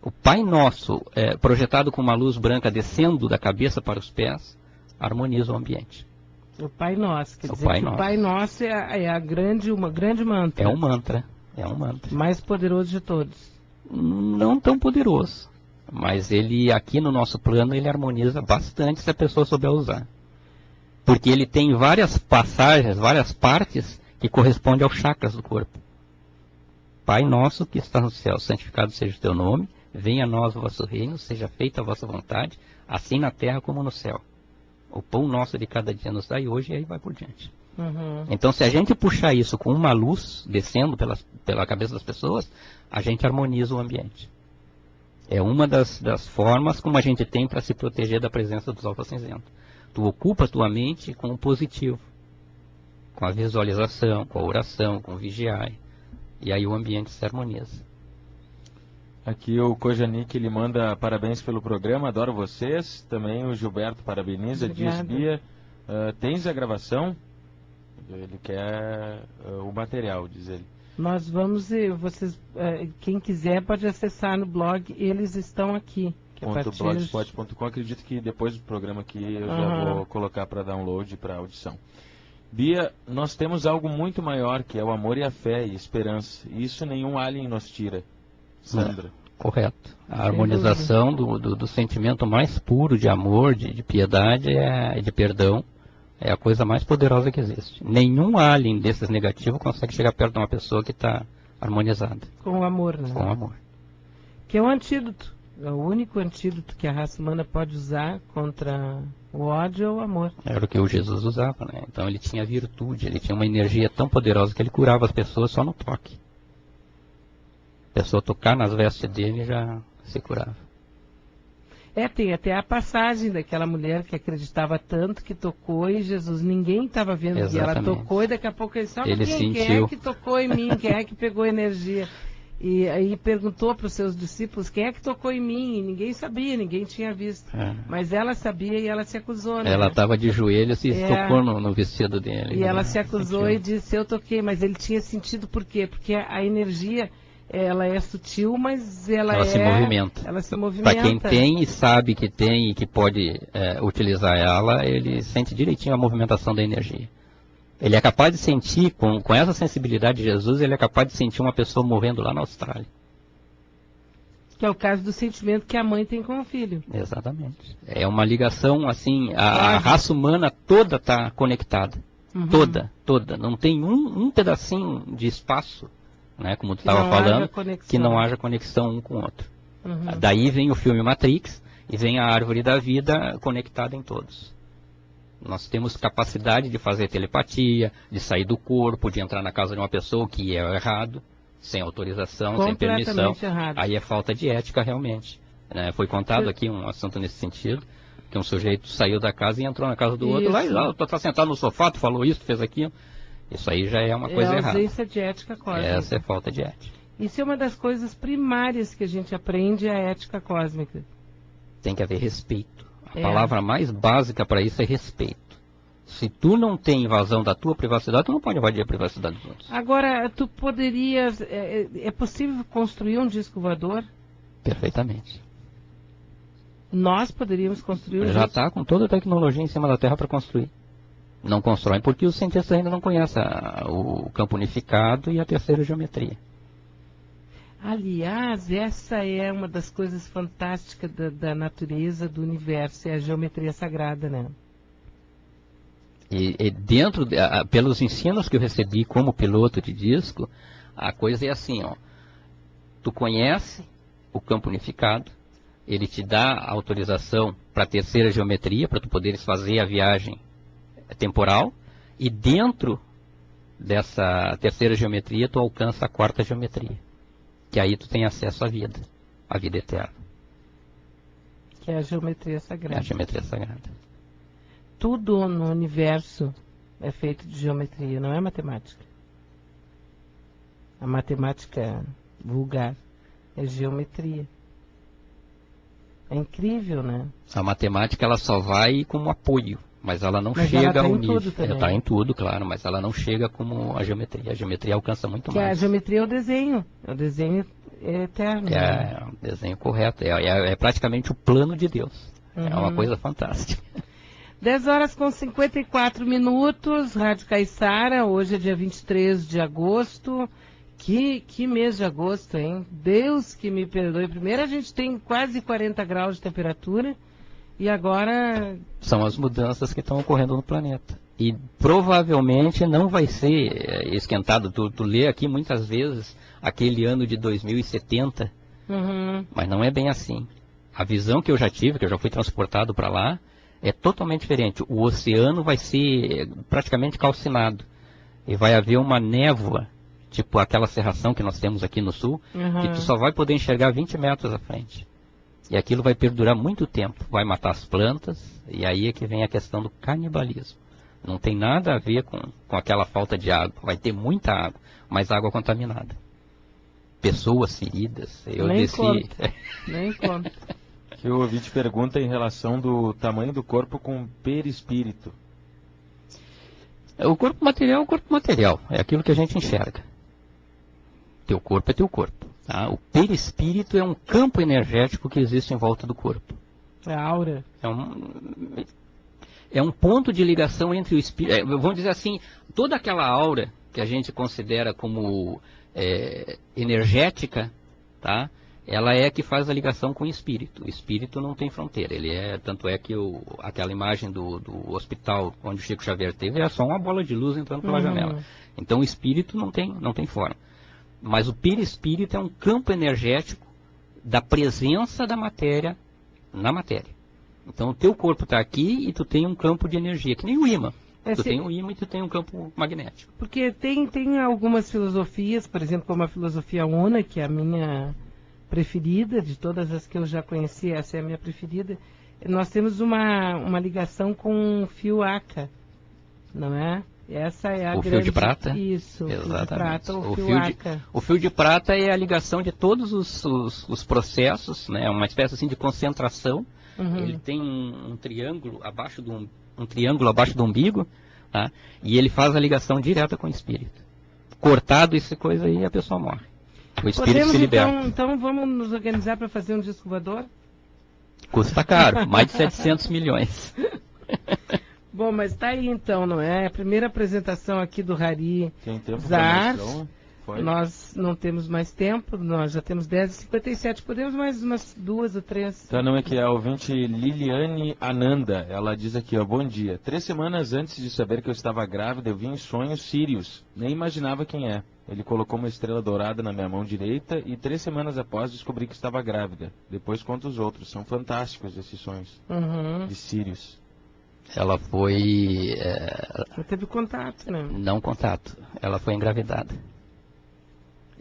O Pai Nosso, projetado com uma luz branca descendo da cabeça para os pés, harmoniza o ambiente. O Pai Nosso, quer dizer Pai que Nosso. o Pai Nosso uma grande mantra. É um mantra. Mais poderoso de todos. Não tão poderoso, mas ele aqui no nosso plano ele harmoniza bastante se a pessoa souber usar. Porque ele tem várias passagens, várias partes que correspondem aos chakras do corpo. Pai nosso que está no céu, santificado seja o teu nome, venha a nós o vosso reino, seja feita a vossa vontade, assim na terra como no céu. O pão nosso de cada dia nos dai hoje, e aí vai por diante. Uhum. Então, se a gente puxar isso com uma luz descendo pela cabeça das pessoas, a gente harmoniza o ambiente. É uma das formas como a gente tem para se proteger da presença dos alfa cinzentos. Tu ocupa a tua mente com o positivo, com a visualização, com a oração, com o vigiar. E aí o ambiente se harmoniza. Aqui o Kojanik, ele manda parabéns pelo programa, adoro vocês. Também o Gilberto parabeniza, diz Bia, tens a gravação? Ele quer o material, diz ele. Nós vamos, vocês, quem quiser pode acessar no blog, eles estão aqui. .blogspot.com, acredito que depois do programa aqui eu já vou colocar para download, para audição. Bia, nós temos algo muito maior, que é o amor e a fé e esperança. E isso nenhum alien nos tira. Sandra. Correto. A harmonização do sentimento mais puro de amor, de piedade e de perdão é a coisa mais poderosa que existe. Nenhum alien desses negativos consegue chegar perto de uma pessoa que está harmonizada. Com o amor, né? Com o amor. Que é o antídoto. É o único antídoto que a raça humana pode usar contra o ódio é o amor. Era o que o Jesus usava, né? Então ele tinha virtude, ele tinha uma energia tão poderosa que ele curava as pessoas só no toque. A pessoa tocar nas vestes dele já se curava. Tem até a passagem daquela mulher que acreditava tanto que tocou e Jesus, ninguém estava vendo. Exatamente. E ela tocou e daqui a pouco ele disse, ele quem sentiu. é que tocou em mim, quem é que pegou energia? E aí perguntou para os seus discípulos, quem é que tocou em mim? E ninguém sabia, ninguém tinha visto. Mas ela sabia e ela se acusou, né? Ela estava de joelhos e tocou no vestido dele. E ela se acusou e disse, eu toquei, mas ele tinha sentido por quê? Porque a energia, ela é sutil, mas ela se movimenta. Ela se movimenta. Para quem tem e sabe que tem e que pode utilizar ela, ele sente direitinho a movimentação da energia. Ele é capaz de sentir, com essa sensibilidade de Jesus, ele é capaz de sentir uma pessoa morrendo lá na Austrália. Que é o caso do sentimento que a mãe tem com o filho. Exatamente. É uma ligação, assim, a raça humana toda está conectada. Uhum. Toda. Não tem um pedacinho de espaço, né, como tu estava falando, que não haja conexão um com o outro. Uhum. Daí vem o filme Matrix e vem a árvore da vida conectada em todos. Nós temos capacidade de fazer telepatia, de sair do corpo, de entrar na casa de uma pessoa, que é errado, sem autorização, sem permissão. Errado. Aí é falta de ética realmente. Foi contado aqui um assunto nesse sentido, que um sujeito saiu da casa e entrou na casa do outro, lá, tu tá sentado no sofá, tu falou isso, tu fez aquilo. Isso aí já é uma coisa errada. É ausência de ética cósmica. Essa é falta de ética. Isso é uma das coisas primárias que a gente aprende, a ética cósmica. Tem que haver respeito. A palavra mais básica para isso é respeito. Se tu não tem invasão da tua privacidade, tu não pode invadir a privacidade dos outros. Agora, tu poderias... É possível construir um disco voador? Perfeitamente. Nós poderíamos construir Já está com toda a tecnologia em cima da Terra para construir. Não constroem porque os cientistas ainda não conhecem o campo unificado e a terceira geometria. Aliás, essa é uma das coisas fantásticas da natureza, do universo, é a geometria sagrada, né? E dentro, pelos ensinos que eu recebi como piloto de disco, a coisa é assim, ó. Tu conhece o campo unificado, ele te dá autorização para a terceira geometria, para tu poderes fazer a viagem temporal, e dentro dessa terceira geometria tu alcança a quarta geometria, que aí tu tem acesso à vida eterna. Que é a geometria sagrada. É a geometria sagrada. Tudo no universo é feito de geometria, não é matemática. A matemática vulgar é geometria. É incrível, né? A matemática ela só vai como apoio, mas ela não Mas chega ela tá ao em nível. tudo também. Está em tudo, claro, mas ela não chega como a geometria. A geometria alcança muito Que mais. a geometria é o desenho. O desenho é eterno. Né? É um desenho correto. É praticamente o plano de Deus. É uma coisa fantástica. 10 horas com 54 minutos, Rádio Caiçara, hoje é dia 23 de agosto. Que mês de agosto, hein? Deus que me perdoe. Primeiro a gente tem quase 40 graus de temperatura e agora... São as mudanças que estão ocorrendo no planeta. E provavelmente não vai ser esquentado. Tu lê aqui muitas vezes aquele ano de 2070, mas não é bem assim. A visão que eu já tive, que eu já fui transportado para lá, é totalmente diferente. O oceano vai ser praticamente calcinado. E vai haver uma névoa, tipo aquela cerração que nós temos aqui no sul, que tu só vai poder enxergar 20 metros à frente. E aquilo vai perdurar muito tempo. Vai matar as plantas, e aí é que vem a questão do canibalismo. Não tem nada a ver com aquela falta de água. Vai ter muita água, mas água contaminada. Pessoas feridas. Eu Nem desci... conta. Nem conta. Que o ouvinte pergunta em relação do tamanho do corpo com perispírito. O corpo material é o corpo material. É aquilo que a gente enxerga. Teu corpo é teu corpo. Tá? O perispírito é um campo energético que existe em volta do corpo. É a aura. É um ponto de ligação entre o espírito. Vamos dizer assim, toda aquela aura que a gente considera como energética, tá? Ela é que faz a ligação com o espírito. O espírito não tem fronteira. Tanto é que aquela imagem do hospital onde o Chico Xavier teve é só uma bola de luz entrando pela janela. Então o espírito não tem forma. Mas o perispírito é um campo energético da presença da matéria na matéria. Então o teu corpo está aqui e tu tem um campo de energia, que nem o ímã. Tu tem um ímã e tu tem um campo magnético. Porque tem algumas filosofias, por exemplo, como a filosofia Una, que é a minha preferida, de todas as que eu já conheci, essa é a minha preferida. Nós temos uma ligação com o fio Aca, não é? Essa é a o grande... fio de prata? Isso, exatamente. Fio de prata, o fio Aca. O fio de prata é a ligação de todos os processos, né? Uma espécie assim de concentração. Ele tem um triângulo abaixo do umbigo, tá? E ele faz a ligação direta com o espírito. Cortado essa coisa aí, a pessoa morre. O espírito se liberta. Então vamos nos organizar para fazer um disco voador? Custa caro, mais de 700 milhões. Bom, mas tá aí então, não é? A primeira apresentação aqui do Hari Zar. Nós não temos mais tempo, nós já temos 10h57, podemos mais umas 2 ou 3. Então não é que a ouvinte Liliane Ananda, ela diz aqui, ó, bom dia. 3 semanas antes de saber que eu estava grávida, eu vi em sonhos Sirius, nem imaginava quem é. Ele colocou uma estrela dourada na minha mão direita e 3 semanas após descobri que estava grávida. Depois conta os outros, são fantásticos esses sonhos de Sirius. Ela foi... Não teve contato, né? Não contato, ela foi engravidada.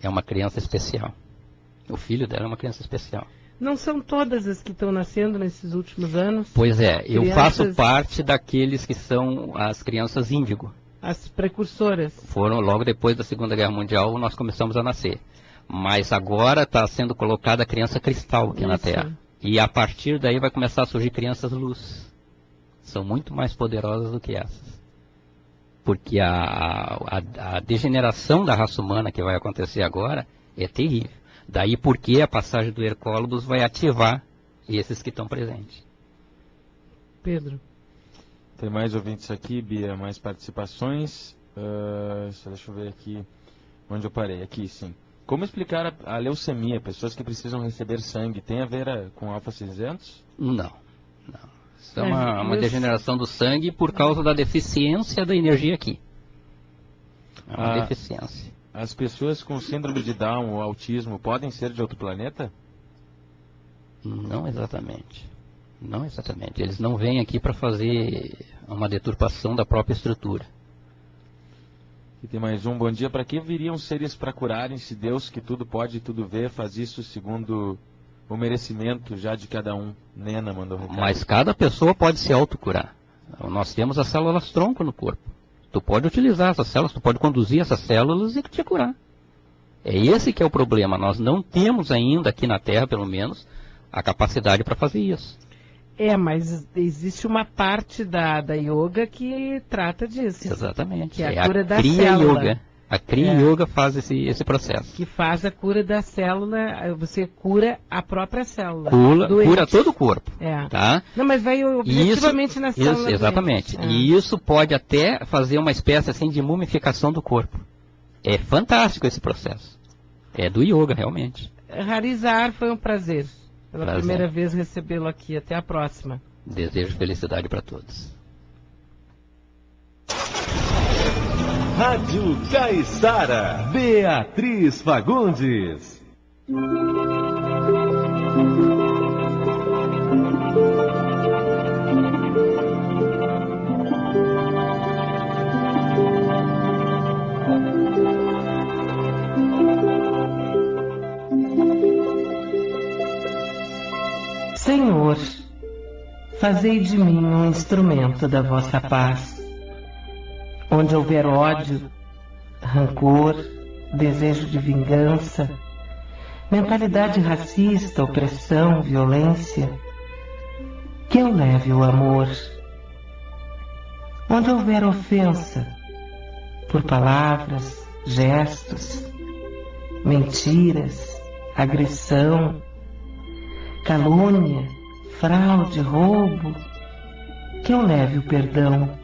É uma criança especial. O filho dela é uma criança especial. Não são todas as que estão nascendo nesses últimos anos? Pois é, eu faço parte daqueles que são as crianças índigo. As precursoras. Foram logo depois da Segunda Guerra Mundial, nós começamos a nascer. Mas agora está sendo colocada a criança cristal aqui na Terra. E a partir daí vai começar a surgir crianças luz. São muito mais poderosas do que essas. Porque a degeneração da raça humana que vai acontecer agora é terrível. Daí porque a passagem do Hercólogos vai ativar esses que estão presentes. Pedro. Tem mais ouvintes aqui, Bia, mais participações. Deixa eu ver aqui onde eu parei. Aqui, sim. Como explicar a leucemia? Pessoas que precisam receber sangue, tem a ver com alfa-cinzentos? Não. Isso é uma degeneração do sangue por causa da deficiência da energia aqui. É uma deficiência. As pessoas com síndrome de Down ou autismo podem ser de outro planeta? Não exatamente. Não exatamente. Eles não vêm aqui para fazer uma deturpação da própria estrutura. E tem mais um. Bom dia. Para que viriam seres para curarem se Deus, que tudo pode e tudo vê, faz isso segundo o merecimento já de cada um? Nena mandou recado. Mas cada pessoa pode se autocurar. Nós temos as células tronco no corpo. Tu pode utilizar essas células, tu pode conduzir essas células e te curar. É esse que é o problema. Nós não temos ainda aqui na Terra, pelo menos, a capacidade para fazer isso. Mas existe uma parte da yoga que trata disso. Exatamente. Que é a cura da Kriya célula. Yoga. A Kriya Yoga faz esse processo. Que faz a cura da célula, você cura a própria célula. Cura todo o corpo. Tá? Não, mas vai objetivamente na célula. Exatamente. E isso pode até fazer uma espécie assim de mumificação do corpo. É fantástico esse processo. É do yoga, realmente. Harizar, foi um prazer. Pela primeira vez recebê-lo aqui. Até a próxima. Desejo felicidade para todos. Rádio Caiçara, Beatriz Fagundes. Senhor, fazei de mim um instrumento da vossa paz. Onde houver ódio, rancor, desejo de vingança, mentalidade racista, opressão, violência, que eu leve o amor. Onde houver ofensa, por palavras, gestos, mentiras, agressão, calúnia, fraude, roubo, que eu leve o perdão.